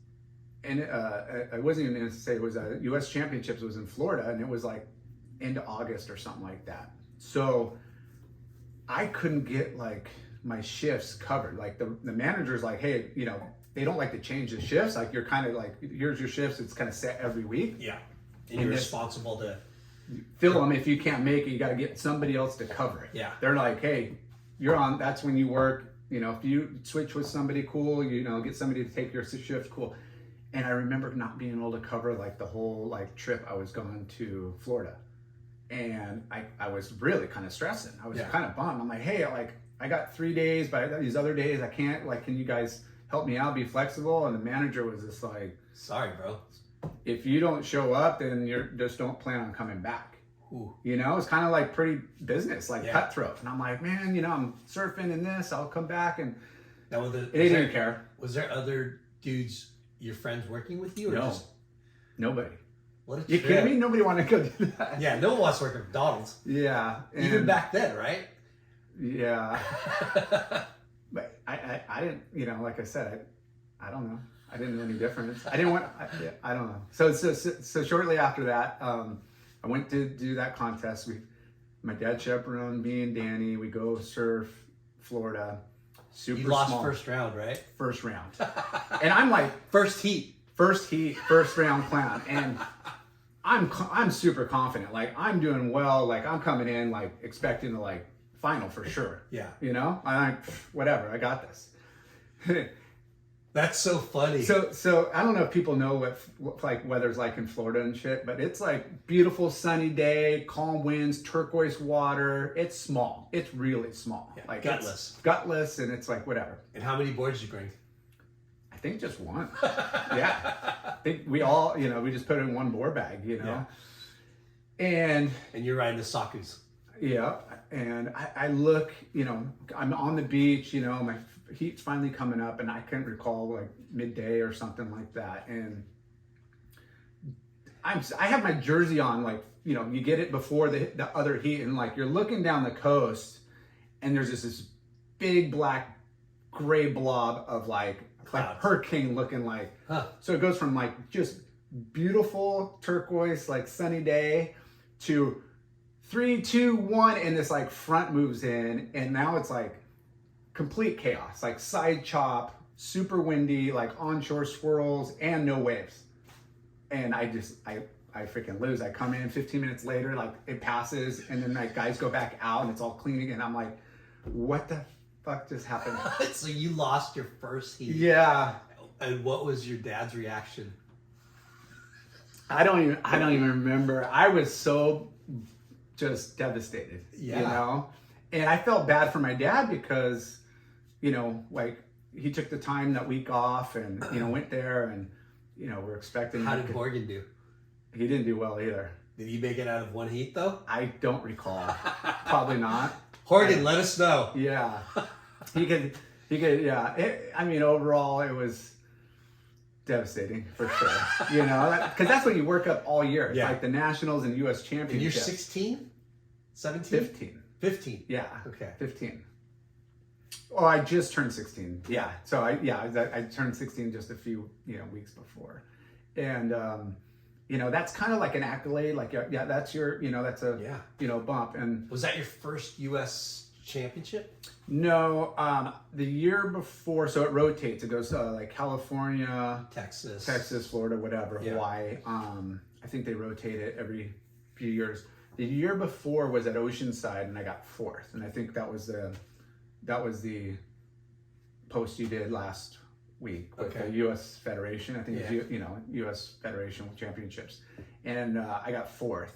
and I wasn't even going to say it was a U.S. Championships. It was in Florida, and it was like into August or something like that. So I couldn't get like my shifts covered. Like the manager's like, hey, you know, they don't like to change the shifts. Like you're kind of like, here's your shifts. It's kind of set every week. Yeah. And you're responsible to fill them. If you can't make it, you got to get somebody else to cover it. Yeah. They're like, hey, you're on, that's when you work. You know, if you switch with somebody, cool, you know, get somebody to take your shift, cool. And I remember not being able to cover like the whole like trip I was going to Florida. And I was really kind of stressing. I was kind of bummed. I'm like, hey, like I got 3 days, but these other days I can't, like, can you guys help me out, be flexible? And the manager was just like, sorry, bro. If you don't show up, then you're just don't plan on coming back. Ooh. You know, it's kind of like pretty business, like cutthroat. And I'm like, man, you know, I'm surfing in this, I'll come back. And now, they didn't care. Was there other dudes, your friends, working with you? Or No, just... nobody. What a You trip. kidding me? Nobody wanted to go do that. Yeah, no one wants to work at McDonald's. Yeah. Even back then, right? Yeah. But I didn't, you know, like I said, I don't know. I didn't know any difference. I didn't want, I don't know. So shortly after that, I went to do that contest. My dad chaperoned me and Danny. We go surf Florida. Super You lost small. first round, right? First round. And I'm like, First heat, first round clown. And I'm super confident. Like I'm doing well. Like I'm coming in like expecting the like final for sure. Yeah. You know, whatever. I got this. That's so funny. So I don't know if people know what like weather's like in Florida and shit, but it's like beautiful sunny day, calm winds, turquoise water. It's small. It's really small. Yeah, like gutless. It's gutless, and it's like whatever. And how many boards did you bring? I think just one. Yeah. I think we all, you know, we just put it in one board bag, you know. Yeah. And you're riding the Sakus. yeah, and I look, you know, I'm on the beach, you know, my heat's finally coming up, and I can't recall like midday or something like that, and I have my jersey on, like, you know, you get it before the other heat, and like you're looking down the coast, and there's this big black gray blob of like hurricane looking like, so it goes from like just beautiful turquoise like sunny day to 3, 2, 1, and this like front moves in, and now it's like complete chaos, like side chop, super windy, like onshore swirls and no waves. And I freaking lose. I come in 15 minutes later, like it passes, and then like guys go back out and it's all clean again. I'm like, what the fuck just happened? So you lost your first heat. Yeah. And what was your dad's reaction? I don't even remember. I was so just devastated, you know? And I felt bad for my dad because, you know, like he took the time that week off and, you know, went there, and, you know, we're expecting. How did Morgan do? He didn't do well either. Did he make it out of one heat though? I don't recall. Probably not. Horgan, let us know. Yeah. He could, yeah. I mean, overall, it was devastating for sure. You know, because that's what you work up all year. It's like the Nationals and U.S. Championships. And you're 16? 17? 15. 15? Yeah. Okay. 15. Oh, I just turned 16. Yeah. So I turned 16 just a few, you know, weeks before. And, you know, that's kind of like an accolade. Like, yeah, that's your, you know, that's a, you know, bump. And was that your first U.S. championship? No, the year before, so it rotates. It goes like California, Texas, Florida, whatever, Hawaii. I think they rotate it every few years. The year before was at Oceanside, and I got 4th. And I think that was the post you did last week with the U.S. Federation. I think it was, U.S. Federation Championships, and I got 4th.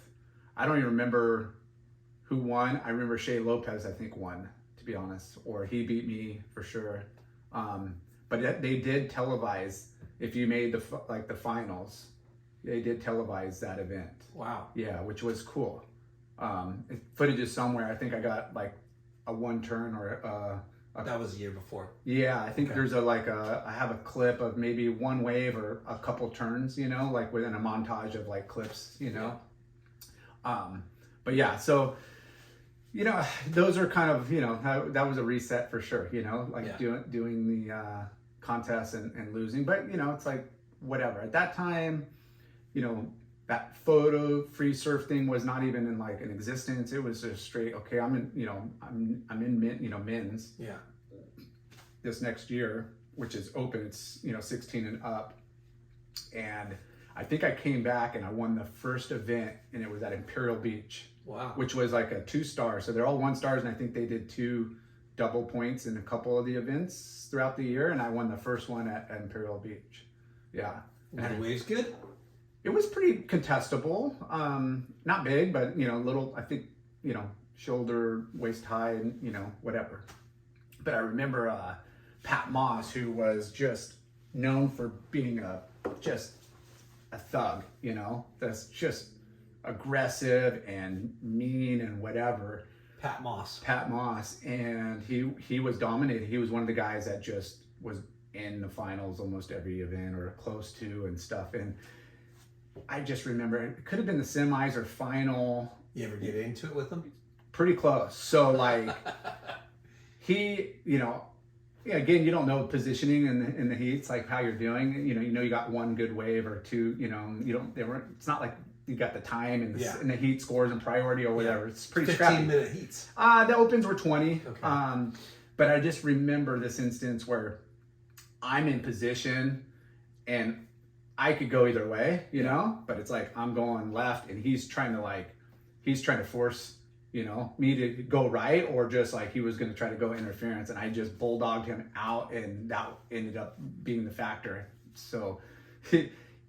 I don't even remember who won. I remember Shea Lopez, I think, won, to be honest, or he beat me for sure. But they did televise if you made the finals. They did televise that event. Wow. Yeah, which was cool. Footage is somewhere. I think I got like a one turn or that was the year before. Yeah, I think there's I have a clip of maybe one wave or a couple turns, like within a montage of like clips, But yeah, so those are kind of that was a reset for sure, doing the contest and losing, but it's like whatever at that time, that photo free surf thing was not even in like an existence. It was just straight, okay, I'm in men's this next year, which is open. It's 16 and up, and I think I came back and I won the first event, and it was at Imperial Beach. Wow. Which was like a 2-star. So they're all 1-stars, and I think they did 2 double points in a couple of the events throughout the year, and I won the first one at Imperial Beach. Yeah. Were the waves good? It was pretty contestable. Not big, but little, I think, shoulder, waist high, and whatever. But I remember Pat Moss, who was just known for being just a thug, that's just aggressive and mean and whatever. Pat Moss, and he was dominated. He was one of the guys that just was in the finals almost every event or close to and stuff. And I just remember it could have been the semis or final. You ever get into it with him? Pretty close. So like he, again, you don't know positioning in the heats, like how you're doing. You got one good wave or two. It's not like you got the time and the heat scores and priority or whatever. It's pretty 15-minute heats. The opens were 20. Okay. But I just remember this instance where I'm in position and I could go either way, but it's like I'm going left and he's trying to force, me to go right, or just like he was going to try to go interference, and I just bulldogged him out, and that ended up being the factor. So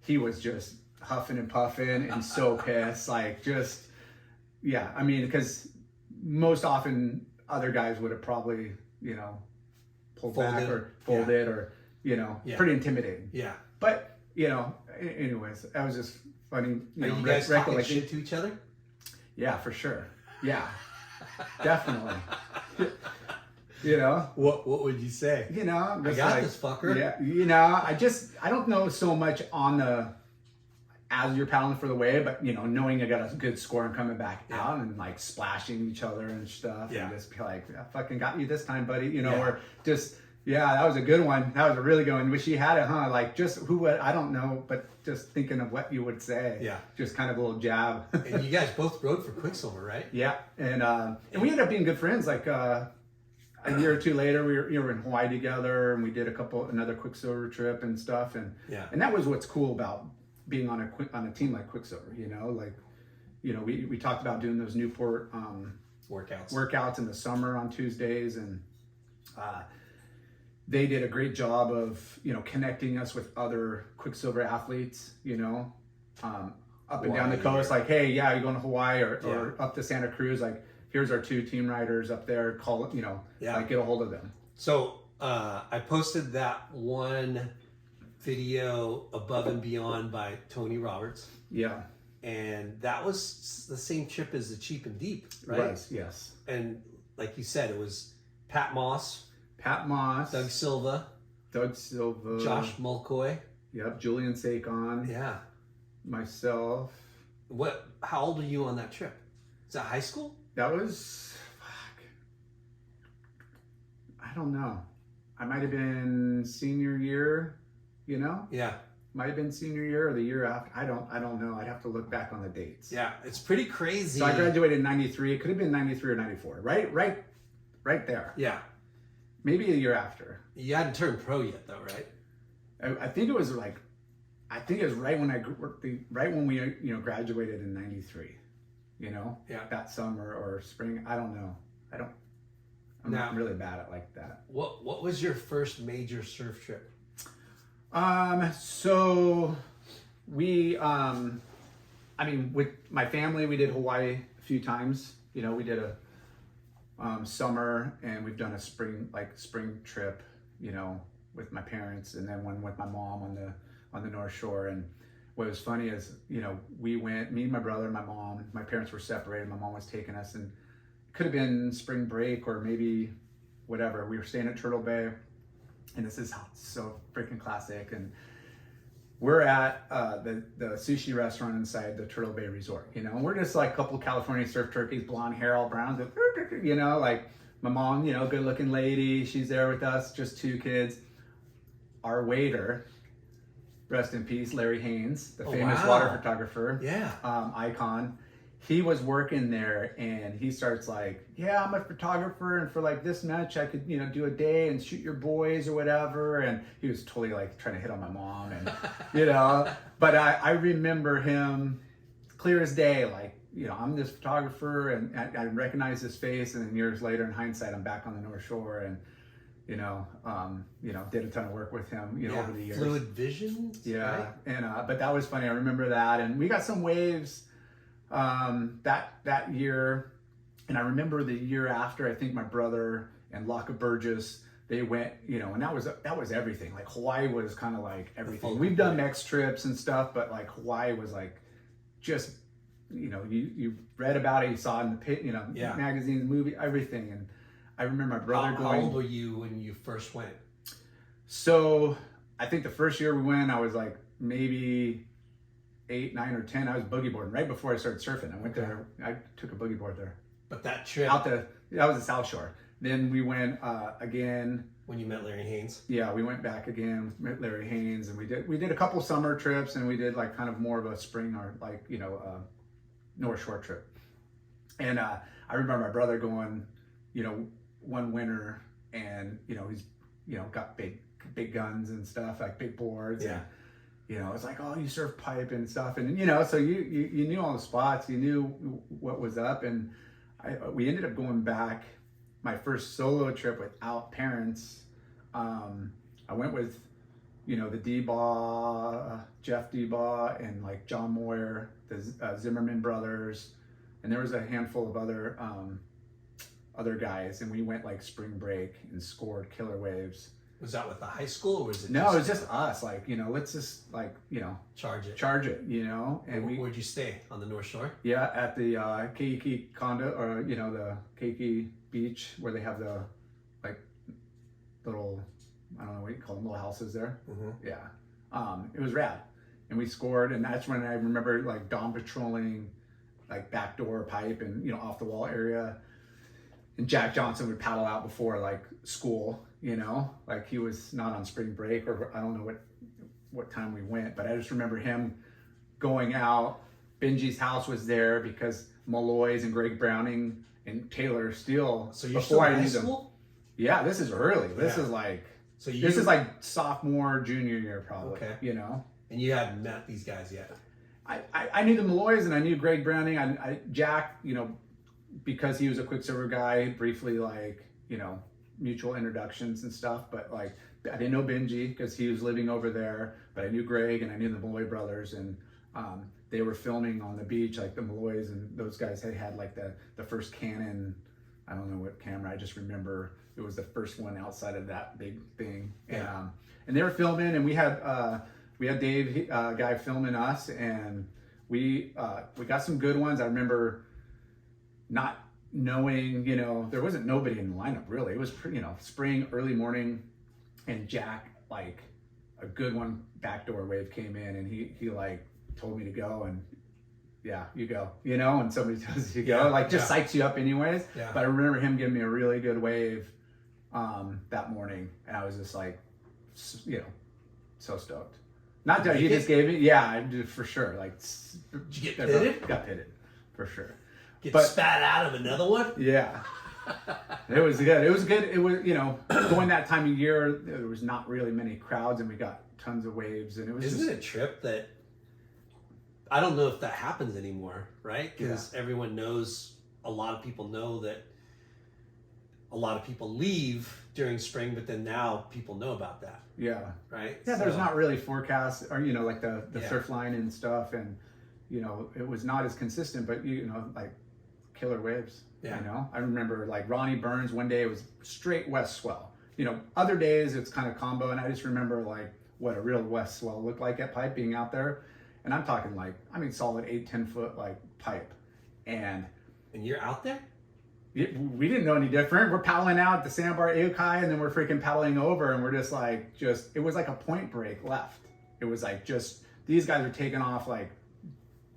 he was just huffing and puffing and so pissed, because most often other guys would have probably, pulled back or folded or, pretty intimidating. Yeah. But, anyways, that was just funny. Are you guys talking shit to each other? Yeah, for sure. Yeah, definitely. What would you say? I got this fucker. Yeah, I don't know so much on as you're paddling for the wave, but knowing I got a good score and coming back out and like splashing each other and stuff, and just be like, I fucking got you this time, buddy. Or just that was a good one. That was a really good one. Wish you had it, huh? Like just I don't know, but just thinking of what you would say. Yeah. Just kind of a little jab. And you guys both rode for Quicksilver, right? Yeah, and we ended up being good friends. Like a year or two later, we were in Hawaii together, and we did another Quicksilver trip and stuff, and that was what's cool about being on a team like Quicksilver. We talked about doing those Newport workouts in the summer on Tuesdays, and they did a great job of connecting us with other Quicksilver athletes. Up and down the coast, like, hey, you're going to Hawaii or up to Santa Cruz, like, here's our 2 team riders up there, call it, like get a hold of them. So I posted that one video Above and Beyond by Tony Roberts. Yeah. And that was the same trip as the Cheap and Deep, right? It was, yes. And like you said, it was Pat Moss, Doug Silva, Josh Mulcoy. Yep, Julian Sakon. Yeah. Myself. How old are you on that trip? Is that high school? That was, I don't know. I might have been senior year, Yeah. Might have been senior year or the year after. I don't know. I'd have to look back on the dates. Yeah, it's pretty crazy. So I graduated in 93. It could have been 93 or 94. Right there. Yeah. Maybe a year after. You hadn't turned pro yet though, right? I think it was right when we graduated in 93. you know, Yeah. that summer or spring. I don't know. I'm Now- not really bad at like that. What was your first major surf trip? So we, with my family, we did Hawaii a few times. You know, we did a summer, and we've done a spring trip, you know, with my parents, and then one with my mom on the North Shore. And what was funny is, you know, we went, me, my brother, and my mom. My parents were separated. My mom was taking us, and it could have been spring break or maybe whatever. We were staying at Turtle Bay, and this is so freaking classic. And we're at the sushi restaurant inside the Turtle Bay Resort, you know, and we're just like a couple of California surf turkeys, blonde hair, all brown, you know, like my mom, you know, good looking lady, she's there with us, just two kids. Our waiter, rest in peace, Larry Haynes, the famous water photographer, icon. He was working there, and he starts like, yeah, I'm a photographer, and for like this much I could, you know, do a day and shoot your boys or whatever. And he was totally like trying to hit on my mom, and you know, but I remember him clear as day, like, you know, I'm this photographer, and I recognize his face. And then years later, in hindsight, I'm back on the North Shore, and you know, did a ton of work with him, you know, over the years. Fluid Vision. Yeah, right? and but that was funny. I remember that, and we got some waves that year. And I remember the year after, I think my brother and Locke Burgess, they went, you know, and that was everything. Like Hawaii was kind of like everything. We've done next trips and stuff, but like Hawaii was like just, you know, you read about it, you saw it in the pit, you know, magazines, movie, everything. And I remember my brother going. How old were you when you first went? So I think the first year we went, I was like maybe 8, 9, or 10. I was boogie boarding right before I started surfing. I went there. I took a boogie board there. But that trip that was the South Shore. Then we went again when you met Larry Haynes. Yeah, we went back again, met Larry Haynes, and we did a couple summer trips, and we did like kind of more of a spring or like, you know, North Shore trip. And I remember my brother going, you know, one winter, and you know, he's, you know, got big guns and stuff, like big boards. Yeah. And, you know, it's like, oh, you surf pipe and stuff, and you know, so you knew all the spots, you knew what was up. And we ended up going back my first solo trip without parents. I went with, you know, the D-Baw, Jeff D-Baw, and like John Moyer, the Zimmerman brothers, and there was a handful of other guys, and we went like spring break and scored killer waves. Was that with the high school, or was it? No, it was just us. Like, you know, let's just like, you know, charge it, you know. And where'd you stay? On the North Shore? Yeah, at the Keiki condo, or you know, the Keiki beach where they have the like little, I don't know what you call them, little houses there. Mm-hmm. Yeah, it was rad, and we scored. And that's when I remember like dawn patrolling, like backdoor pipe and, you know, off the wall area. And Jack Johnson would paddle out before like school, you know, like he was not on spring break, or I don't know what time we went, but I just remember him going out. Benji's house was there because Malloy's and Greg Browning and Taylor Steele. So you're still in high school? Yeah, this is early. This is like, this is like sophomore, junior year probably, you know. And you hadn't met these guys yet? I knew the Malloys, and I knew Greg Browning. Jack, you know, because he was a Quicksilver guy, briefly, like, you know, mutual introductions and stuff. But like, I didn't know Benji because he was living over there, but I knew Greg, and I knew the Malloy brothers, and they were filming on the beach, like the Malloys, and those guys had like the first Canon, I don't know what camera, I just remember it was the first one outside of that big thing. Yeah. And they were filming, and we had Dave guy filming us, and we got some good ones. I remember not knowing, you know, there wasn't nobody in the lineup really. It was you know, spring, early morning, and Jack, like a good one, backdoor wave came in, and he like told me to go, and yeah, you go, you know, and somebody tells you to go, like just psychs you up anyways. Yeah. But I remember him giving me a really good wave that morning, and I was just like, you know, so stoked. Not that he just gave me, yeah, I did for sure. Like, did you get pitted? Got pitted, for sure. Get spat out of another one? Yeah. It was good. It was good. It was, you know, going that time of year, there was not really many crowds, and we got tons of waves, and it was Isn't it a trip that I don't know if that happens anymore, right? Because everyone knows, a lot of people know that a lot of people leave during spring, but then now people know about that. Yeah. Right? Yeah, there's not really forecasts or, like the Yeah. surf line and stuff. And, it was not as consistent, but, like killer waves. Yeah. I remember like Ronnie Burns, one day it was straight west swell. Other days it's kind of combo. And I just remember like what a real west swell looked like at Pipe being out there. And I'm talking like, solid 8-10 foot like pipe. And you're out there? we didn't know any different. We're paddling out the sandbar Aokai, and then we're freaking paddling over, and we're it was like a point break left. It was like these guys are taking off like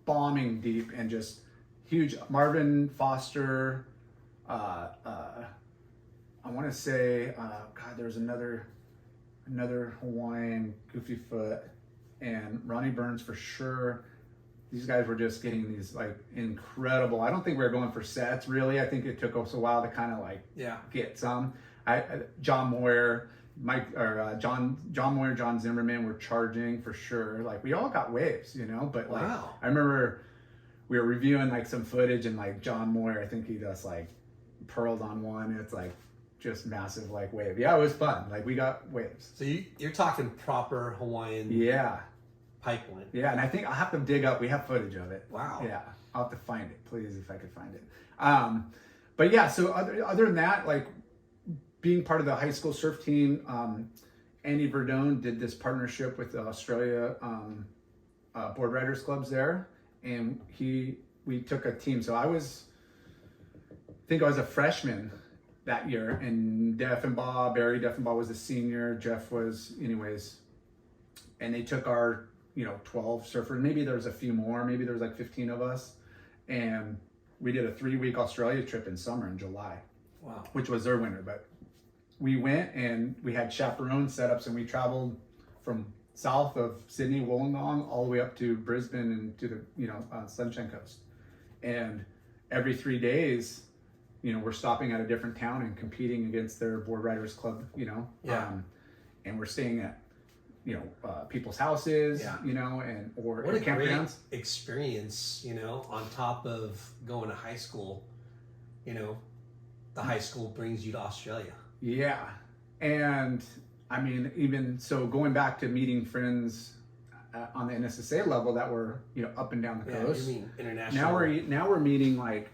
bombing deep and just huge. Marvin Foster, I want to say, God, there's another Hawaiian goofy foot, and Ronnie Burns for sure. These guys were just getting these like incredible. I don't think we were going for sets really. I think it took us a while to kind of like get some. John Moyer, John Moyer, John Zimmerman were charging for sure. Like we all got waves, But like I remember we were reviewing like some footage and like John Moyer, I think he just like pearled on one. And it's like just massive like wave. Yeah, it was fun. Like we got waves. So you're talking proper Hawaiian. Yeah. Pipeline. Yeah, and I think I'll have to dig up. We have footage of it. Wow. Yeah, I'll have to find it, please, if I could find it. But yeah, so other than that, like being part of the high school surf team, Andy Verdone did this partnership with the Australia board riders clubs there, and we took a team. So I think I was a freshman that year, and Barry Deffenbaugh was a senior. Jeff was, anyways, and they took our 12 surfers, maybe there was a few more, maybe there was like 15 of us, and we did a 3-week Australia trip in summer in July. Wow. Which was their winter, but we went and we had chaperone setups, and we traveled from south of Sydney, Wollongong, all the way up to Brisbane and to the Sunshine Coast. And every 3 days, we're stopping at a different town and competing against their board riders club, and we're staying at people's houses, or what a campgrounds. great experience, on top of going to high school, the high school brings you to Australia. Yeah. And even so, going back to meeting friends on the N.S.S.A. level that were, up and down the coast. You mean international. Now we're meeting like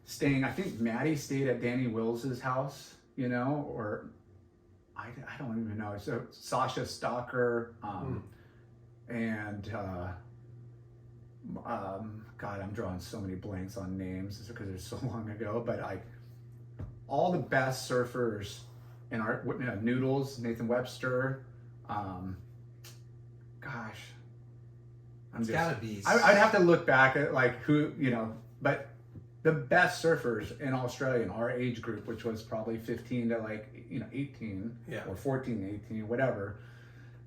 staying, I think Maddie stayed at Danny Wills's house, or I don't even know. So Sasha Stalker, and God, I'm drawing so many blanks on names because they're so long ago. But like all the best surfers in our Noodles, Nathan Webster. It's gotta be. I'd have to look back at like who but the best surfers in Australia in our age group, which was probably 15 to like 18 or 14 to 18, whatever.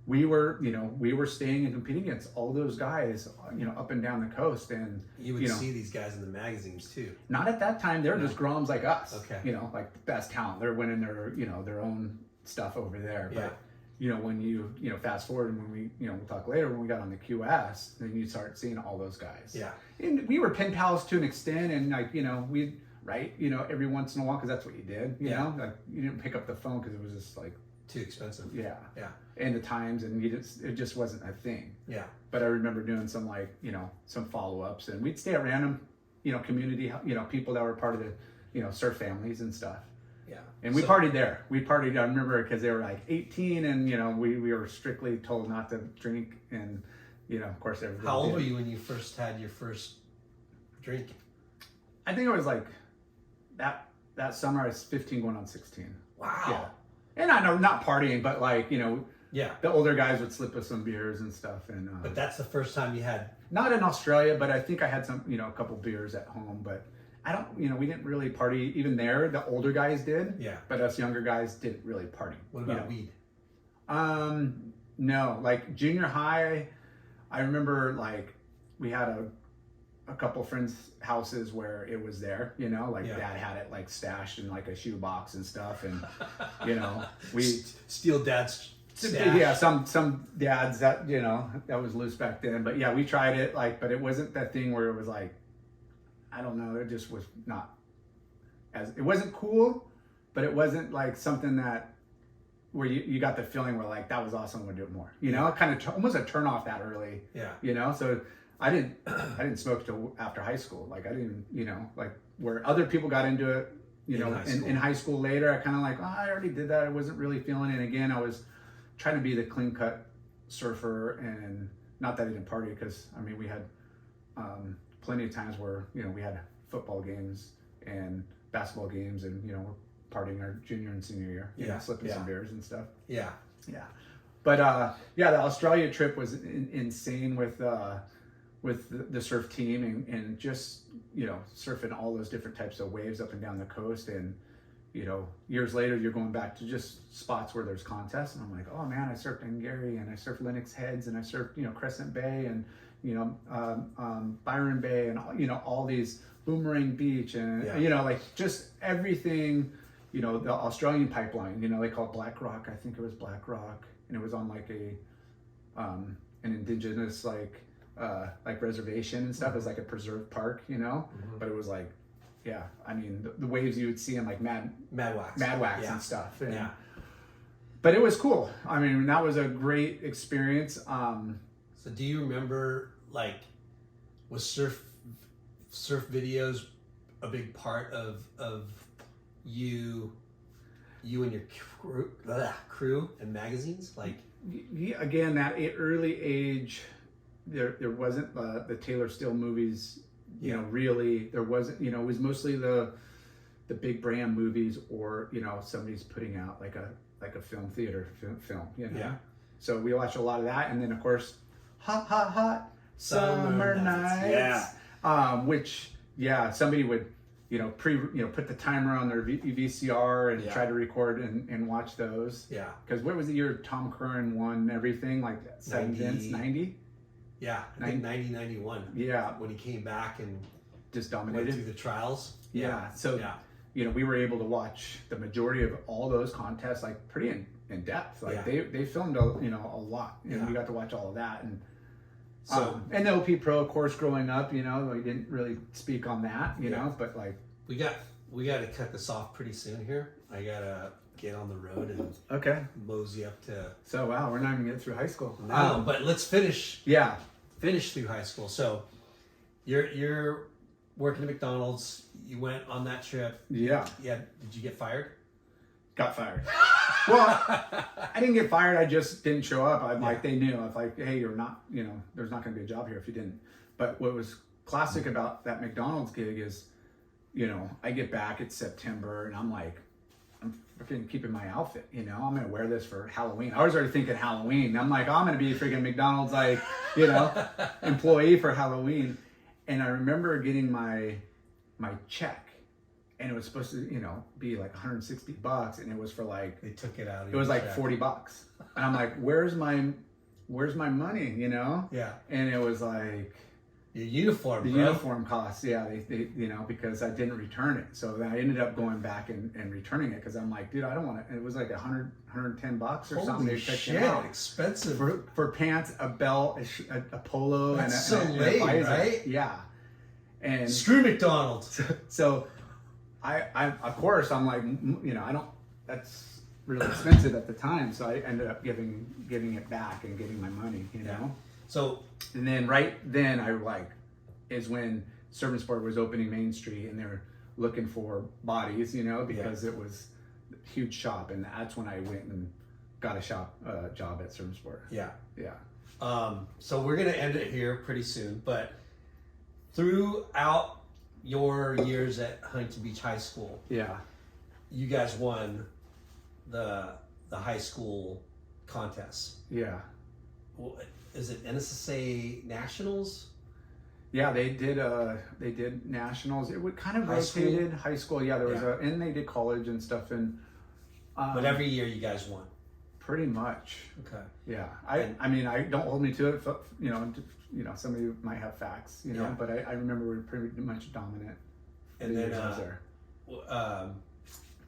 We were staying and competing against all those guys, up and down the coast, and you would see these guys in the magazines too. Not at that time. They're just groms like us. Okay. Like the best talent. They're winning their their own stuff over there. Yeah. But when you fast forward, and when we we'll talk later, when we got on the QS, then you start seeing all those guys. Yeah. And we were pen pals to an extent, and like we'd write every once in a while because that's what you did. You know, like you didn't pick up the phone because it was just like too expensive. Yeah. Yeah. And the times, and it just wasn't a thing. Yeah. But I remember doing some like some follow ups, and we'd stay at random community people that were part of the surf families and stuff. Yeah. And we partied there. I remember because they were like 18, and we were strictly told not to drink, and of course everybody. How old were you when you first had your first drink? I think it was like that summer. I was 15 going on 16. Wow. Yeah. And I know, not partying, but like yeah, the older guys would slip us some beers and stuff. And but that's the first time you had. Not in Australia, but I think I had some a couple beers at home, but. I don't, we didn't really party even there. The older guys did, yeah, but us younger guys didn't really party. What about weed? No, like junior high, I remember like we had a couple friends' houses where it was there, like dad had it like stashed in like a shoebox and stuff, and we steal dad's stash. Yeah, some dads that that was loose back then. But yeah, we tried it but it wasn't that thing where it was like, I don't know, it just was not it wasn't cool, but it wasn't like something that where you got the feeling where like that was awesome, we'll do it more. Kind of almost a turn off that early. Yeah. So I didn't smoke till after high school. Like I didn't, like where other people got into it, in high school later, I kind of like, I already did that. I wasn't really feeling it. And again, I was trying to be the clean cut surfer, and not that I didn't party, because I mean, we had plenty of times where, we had football games and basketball games, and, we're partying our junior and senior year, slipping some beers and stuff. Yeah. But the Australia trip was insane with the surf team, and just surfing all those different types of waves up and down the coast. And years later you're going back to just spots where there's contests, and I'm like, oh man, I surfed in Gary, and I surfed Lennox Heads, and I surfed Crescent Bay, and Byron Bay, and all these Boomerang Beach, and like just everything. The Australian pipeline, they call it Black Rock. I think it was Black Rock, and it was on like an indigenous like reservation and stuff. It was like a preserved park, but it was like, I mean, the waves you would see in like Mad Wax and stuff. But it was cool. I mean, that was a great experience. So do you remember, like, was surf videos a big part of you and your crew and magazines? Like, again, that early age, there wasn't the Taylor Still movies. Really, there wasn't. It was mostly the big brand movies, or somebody's putting out like a film theater film. So we watched a lot of that, and then of course, hot summer nights. Which somebody would put the timer on their VCR and try to record and watch those. Because what was the year Tom Curran won everything, like 7 events? 90? Yeah, I think 90, 91. Yeah. When he came back and just dominated. went through the trials. So, we were able to watch the majority of all those contests, like pretty in depth. Like they filmed a lot, and we got to watch all of that. And so, and the OP Pro, of course, growing up, we didn't really speak on that, but like we got to cut this off pretty soon here. I gotta get on the road and mosey up to. So wow, we're not even getting through high school. No, but let's finish. Yeah, finish through high school. So you're working at McDonald's. You went on that trip. Yeah. Did you get fired? Got fired. Well, I didn't get fired. I just didn't show up. Like, they knew. I was like, hey, you're not, there's not going to be a job here if you didn't. But what was classic about that McDonald's gig is, I get back, it's September, and I'm like, I'm freaking keeping my outfit, I'm going to wear this for Halloween. I was already thinking Halloween. I'm like, I'm going to be a freaking McDonald's, like, employee for Halloween. And I remember getting my check. And it was supposed to, be like $160, and it was for like, they took it out. It was like check. $40, and I'm like, "Where's my money?" Yeah. And it was like your uniform. The uniform costs. Yeah, they because I didn't return it, so then I ended up going back and returning it, because I'm like, dude, I don't want it. It was like $110 or something. Holy shit! Expensive for pants, a belt, a polo, that's and late, a visor. right? Yeah. And screw McDonald's. So I of course I'm like, I don't, that's really expensive at the time, so I ended up giving it back and getting my money, So, and then right then is when Surf and Sport was opening Main Street, and they were looking for bodies, because it was a huge shop, and that's when I went and got a job at Surf and Sport. Yeah. So we're gonna end it here pretty soon, but throughout your years at Huntington Beach High School, you guys won the high school contests. Yeah. Well, is it N.S.S.A. Nationals? Yeah, they did nationals. It would kind of rotated high school. Yeah, there was and they did college and stuff, and but every year you guys won. Pretty much. Okay. Yeah. I mean, I don't hold me to it. Some of you might have facts, but I remember we were pretty much dominant. And then,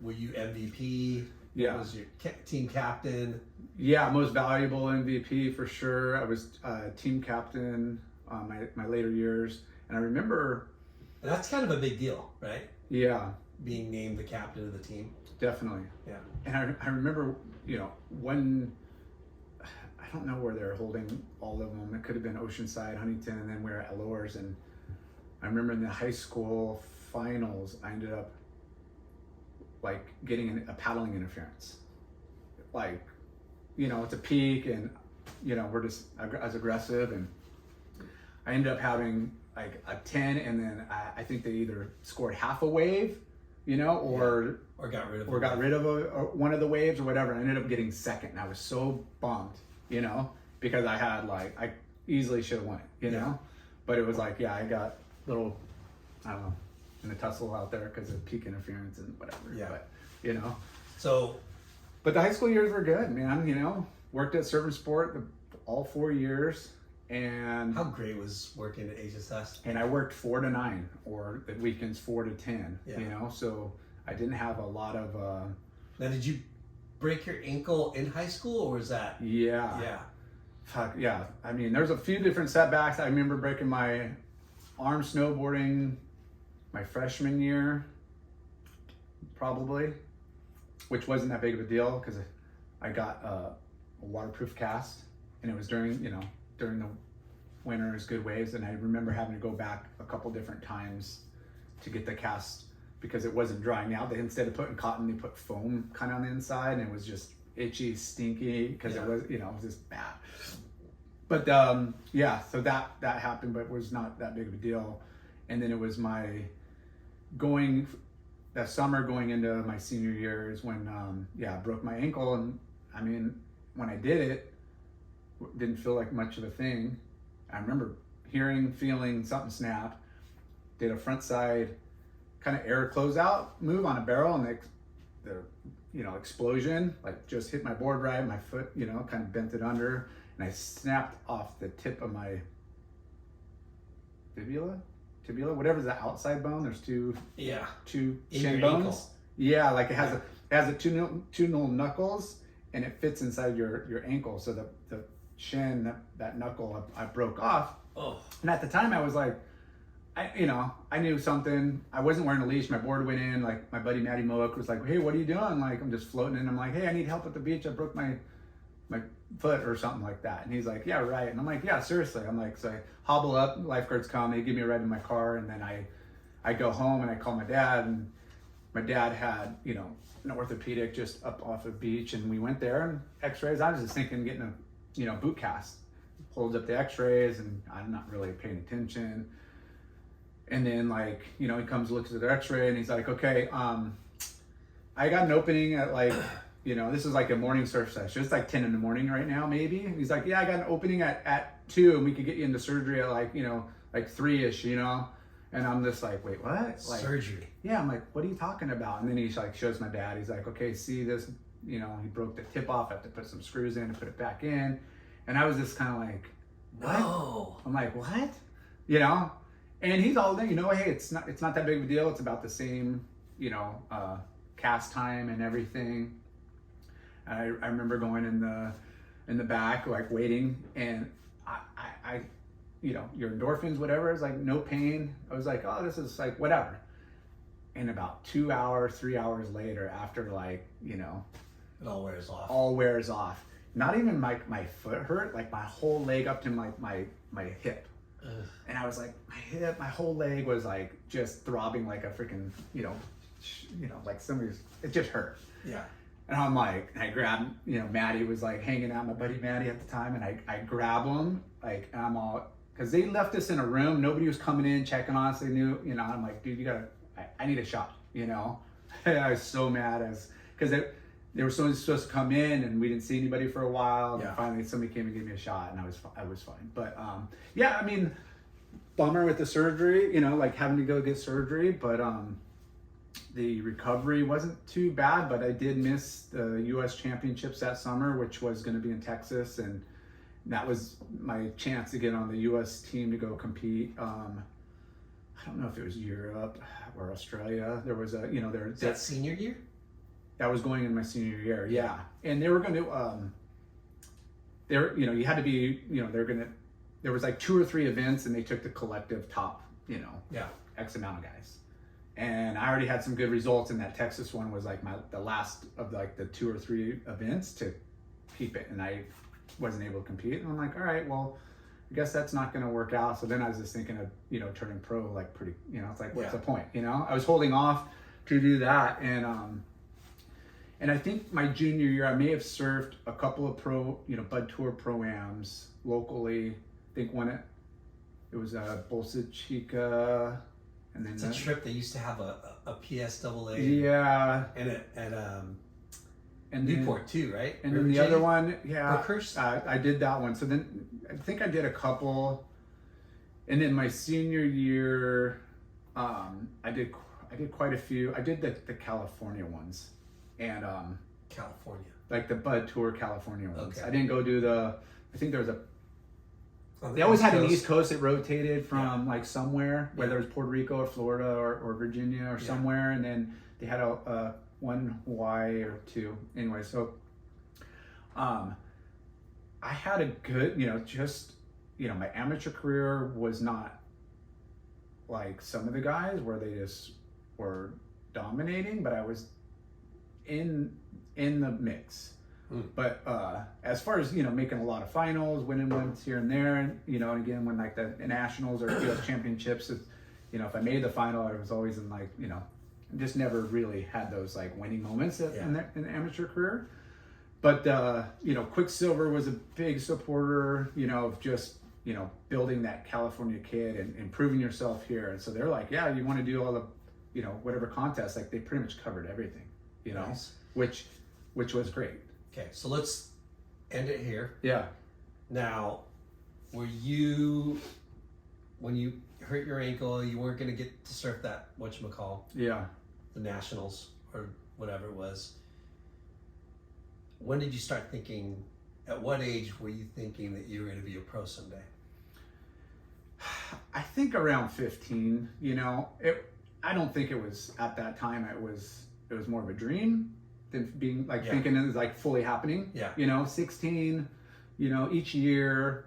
were you MVP? Yeah. Was your team captain? Yeah, most valuable MVP for sure. I was team captain my later years, and I remember. And that's kind of a big deal, right? Yeah, being named the captain of the team. definitely. Yeah. And I remember, when I don't know where they're holding all of them. It could have been Oceanside, Huntington, and then we were at Lours. And I remember in the high school finals, I ended up like getting a paddling interference. Like, it's a peak, and we're just as aggressive, and I ended up having like a 10, and then I think they either scored half a wave, or got rid of one of the waves or whatever. I ended up getting second, and I was so bummed, because I had I easily should have won it, but it was like, I got a little, I don't know, in a tussle out there because of peak interference and whatever. Yeah. But So. But the high school years were good, man. Worked at Servant Sport all 4 years, and How great was working at N.S.S.A? And I worked 4 to 9, or the weekends 4 to 10. Yeah. So I didn't have a lot of. Now, did you break your ankle in high school, or was that? Yeah. Yeah. Fuck yeah. I mean, there's a few different setbacks. I remember breaking my arm snowboarding my freshman year, probably, which wasn't that big of a deal because I got a waterproof cast, and it was during the winter's good waves, and I remember having to go back a couple different times to get the cast because it wasn't drying out. They, instead of putting cotton, they put foam kind of on the inside, and it was just itchy, stinky because it was it was just bad. But so that happened, but it was not that big of a deal. And then it was that summer going into my senior year is when I broke my ankle, and I mean, when I did it didn't feel like much of a thing. I remember feeling something snap. Did a front side kind of air closeout move on a barrel, and the explosion just hit my board right. My foot kind of bent it under, and I snapped off the tip of my tibia, whatever's the outside bone. There's two shin bones. Ankle. Yeah, like it has two little knuckles, and it fits inside your ankle. So the shin, that knuckle, I broke off. Oh. And at the time I was like, I knew something. I wasn't wearing a leash. My board went in. Like my buddy Matty Moak was like, "Hey, what are you doing?" Like I'm just floating, and I'm like, "Hey, I need help at the beach. I broke my foot or something like that." And he's like, "Yeah, right." And I'm like, "Yeah, seriously." I'm like, so I hobble up. Lifeguards come. They give me a ride in my car, and then I go home and I call my dad. And my dad had an orthopedic just up off the beach, and we went there and X-rays. I was just thinking getting a boot cast. Holds up the X-rays, and I'm not really paying attention. And then he comes, looks at the X-ray, and he's like, "Okay, I got an opening at this is like a morning surf session. It's like 10 in the morning right now, maybe." And he's like, "Yeah, I got an opening at 2, and we could get you into surgery at 3-ish, And I'm just like, "Wait, what?" Surgery? Yeah, I'm like, "What are you talking about?" And then he shows my dad. He's like, "Okay, see this, he broke the tip off. I have to put some screws in and put it back in." And I was just kind of like, "What?" No. I'm like, "What?" And he's all there, hey, it's not that big of a deal. It's about the same, cast time and everything. I remember going in the back, waiting, and I your endorphins, whatever, is no pain. I was like, "Oh, this is whatever." And about 2 hours, 3 hours later, after it all wears off. All wears off. Not even my foot hurt, my whole leg up to my hip. Ugh. And I was like, my whole leg was just throbbing like a freaking, somebody's, it just hurt. Yeah. And I'm like, and I grabbed, Maddie was hanging out, my buddy Maddie at the time, and I grab him, and I'm all, because they left us in a room, nobody was coming in, checking on us, they knew, I'm like, "Dude, I need a shot, And I was so mad because they were supposed to come in, and we didn't see anybody for a while. And finally somebody came and gave me a shot, and I was fine. But I mean, bummer with the surgery, having to go get surgery, but the recovery wasn't too bad. But I did miss the U.S. Championships that summer, which was going to be in Texas, and that was my chance to get on the U.S. team to go compete. I don't know if it was Europe or Australia. There was is that senior year? That was going in my senior year. Yeah. And they were going to, you had to be, there was like 2 or 3 events, and they took the collective top, X amount of guys. And I already had some good results, and that Texas one was like the last of like the 2 or 3 events to keep it. And I wasn't able to compete. And I'm like, all right, well, I guess that's not going to work out. So then I was just thinking of, turning pro, like pretty, it's like, what's the point? I was holding off to do that. And I think my junior year, I may have surfed a couple of Bud Tour Pro-Ams locally. I think it was Bolsa Chica. And then it's a trip they used to have a PSAA. Yeah. And Newport too, right? And then the other one, I did that one. So then I think I did a couple. And then my senior year, I did quite a few. I did the California ones, and California, like the Bud Tour California ones. Okay. I didn't go do I think there was they always had an East Coast that rotated from like somewhere, whether it was Puerto Rico or Florida or Virginia or somewhere, and then they had a one Hawaii or 2. Anyway, so I had a good, my amateur career was not like some of the guys where they just were dominating, but I was in the mix. But as far as making a lot of finals, winning ones here and there, and and again when like the nationals or US championships, if I made the final, I was always in like just never really had those like winning moments in the amateur career. But Quicksilver was a big supporter of just building that California kid and improving yourself here. And so they're like, yeah, you want to do all the whatever contests, like they pretty much covered everything, Nice. which was great. Okay, so let's end it here. Yeah. Now, when you hurt your ankle, you weren't going to get to surf that whatchamacall, Yeah. the nationals or whatever it was. When did you start thinking, at what age were you thinking that you were going to be a pro someday? I think around 15, I don't think it was at that time, it was more of a dream than being like thinking it was like fully happening. Yeah. 16, each year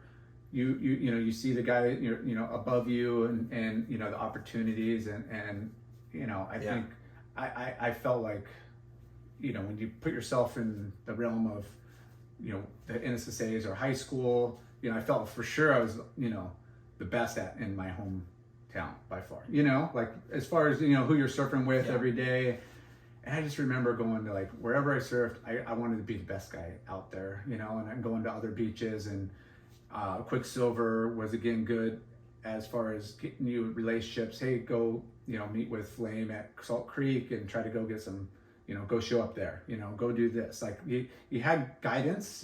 you see the guy above you and the opportunities and I think I felt like when you put yourself in the realm of the N.S.S.A's or high school, I felt for sure I was the best in my hometown by far, like as far as who you're surfing with every day. And I just remember going to like wherever I surfed, I wanted to be the best guy out there, and I'm going to other beaches, and Quicksilver was again good as far as getting you relationships. Hey, go meet with Flame at Salt Creek and try to go get some, go show up there, go do this. Like you had guidance,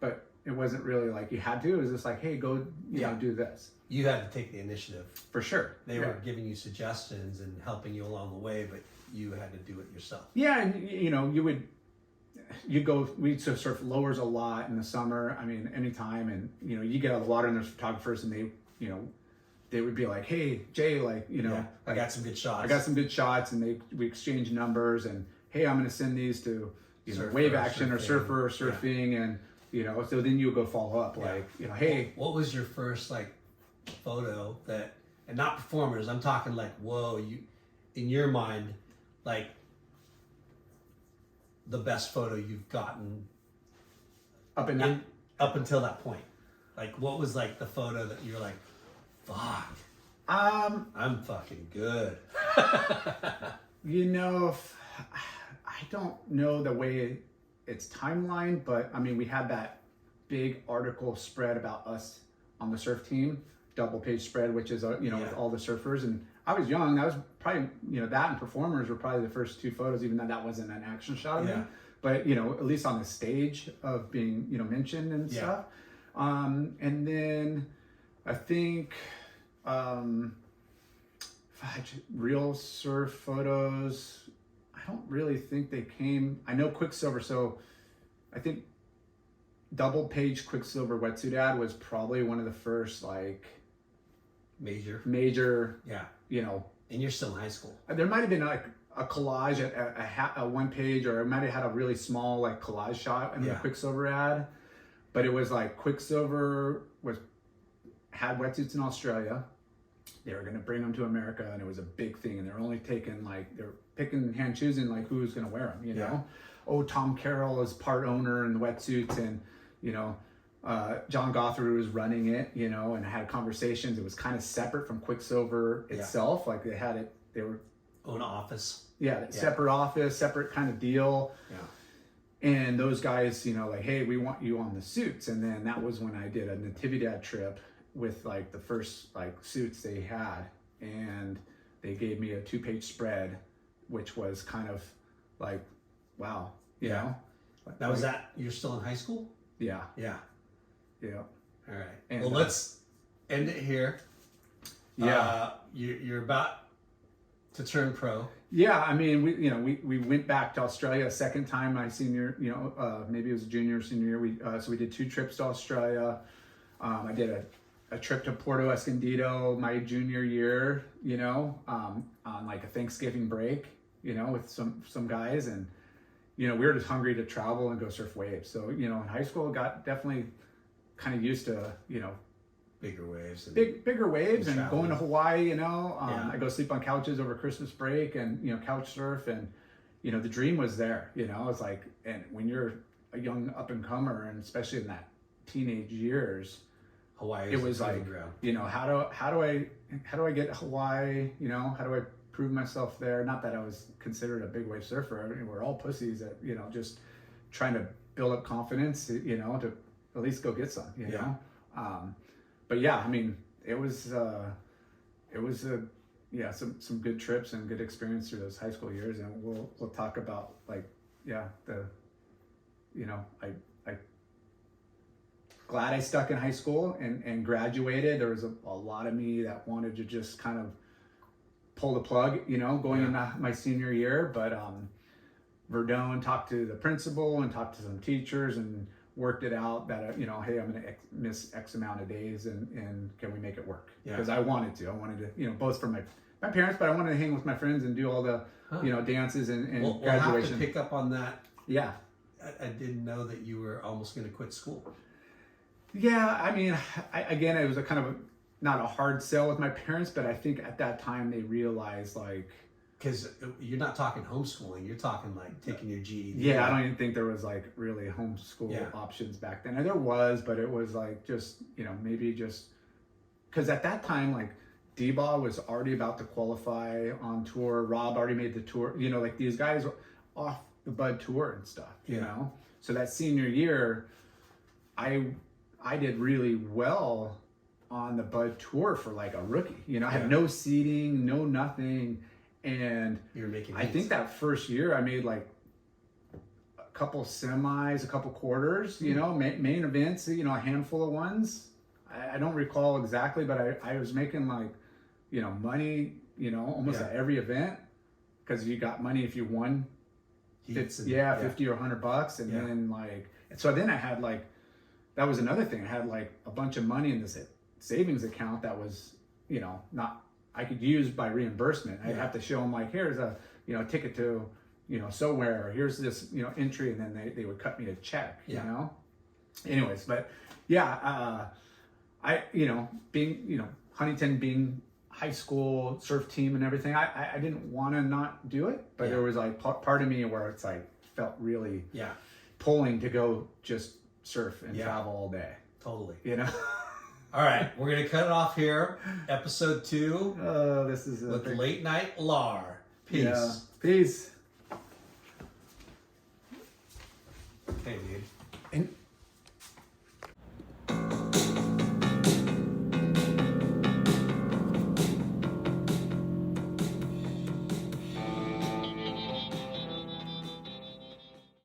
but it wasn't really like you had to. It was just like, hey, go do this. You had to take the initiative. For sure. They were giving you suggestions and helping you along the way, but you had to do it yourself. Yeah, and we'd surf lowers a lot in the summer. I mean, anytime, and you get out of the water and there's photographers and they would be like, hey, Jay, I got some good shots. I got some good shots, and we exchange numbers, and hey, I'm going to send these to Wave Action or Surfer or Surfing, and so then you go follow up like hey, what was your first like photo that, and not performers, I'm talking like, whoa, you in your mind, like the best photo you've gotten up until that point? Like what was like the photo that you're like, fuck, I'm fucking good? I don't know the way it's timeline, but I mean, we had that big article spread about us on the surf team, double page spread, which is with all the surfers, and I was young. That was probably that and performers were probably the first 2 photos, even though that wasn't an action shot of me, but at least on the stage of being mentioned and stuff. And then I think real surf photos, I don't really think they came. I know Quicksilver, so I think double page Quicksilver wetsuit ad was probably one of the first like major. And you're still in high school. There might have been like a collage, a one page, or I might have had a really small like collage shot in the Quicksilver ad, but it was like Quicksilver had wetsuits in Australia. They were going to bring them to America, and it was a big thing. And they're only taking they're picking and choosing like who's going to wear them. You know, Tom Carroll is part owner in the wetsuits, and John Gothard was running it. And had conversations. It was kind of separate from Quicksilver itself. Like they were own office. Separate office, separate kind of deal. Yeah. And those guys, like, hey, we want you on the suits. And then that was when I did a Natividad trip with like the first like suits they had, and they gave me a 2-page spread, which was kind of like, wow, you know. Now was that you're still in high school? Yeah. All right. And, well, let's end it here. Yeah. You're about to turn pro. Yeah, I mean, we went back to Australia a second time my senior, maybe it was junior or senior year. So we did 2 trips to Australia. I did a trip to Puerto Escondido my junior year, on like a Thanksgiving break, with some guys, and we were just hungry to travel and go surf waves. So in high school, got definitely kind of used to bigger waves, bigger waves, and going to Hawaii. I go sleep on couches over Christmas break, and couch surf, and the dream was there. It's like, and when you're a young up and comer, and especially in that teenage years, Hawaii. It was like, how do I get Hawaii? How do I prove myself there? Not that I was considered a big wave surfer. I mean, we're all pussies that just trying to build up confidence. To at least go get some. But yeah, I mean, it was some good trips and good experience through those high school years, and we'll talk about I glad I stuck in high school and graduated. There was a lot of me that wanted to just kind of pull the plug, going into my senior year. But Verdone talked to the principal and talked to some teachers and worked it out that, hey, I'm going to miss X amount of days, and can we make it work? Because I wanted to, both from my parents, but I wanted to hang with my friends and do all the, dances and graduation. We'll have to pick up on that. Yeah. I didn't know that you were almost going to quit school. Yeah, I mean, again, it was a kind of not a hard sell with my parents, but I think at that time they realized because you're not talking homeschooling, you're talking like taking your GED. Yeah, I don't even think there was really homeschool options back then. And there was, but it was just maybe just because at that time D-Ball was already about to qualify on tour. Rob already made the tour. These guys were off the Bud tour and stuff. You know, so that senior year, I did really well on the Bud tour for a rookie. I had no seating, no nothing. And you're making I think that first year I made a couple semis, a couple quarters, main events, a handful of ones. I don't recall exactly, but I was making money, almost at every event, because you got money if you won. $50 or $100. And then so then I had that was another thing. I had a bunch of money in this savings account that was, not, I could use by reimbursement. I'd have to show them here's a, ticket to, somewhere, or here's this, entry. And then they would cut me a check, anyways, but I, being, Huntington being high school surf team and everything, I didn't want to not do it, but there was part of me where it's felt really pulling to go just surf and travel all day. Totally. All right, we're gonna cut it off here. Episode 2. This is with Late Night Lar. Peace. Yeah. Peace. Hey, dude. And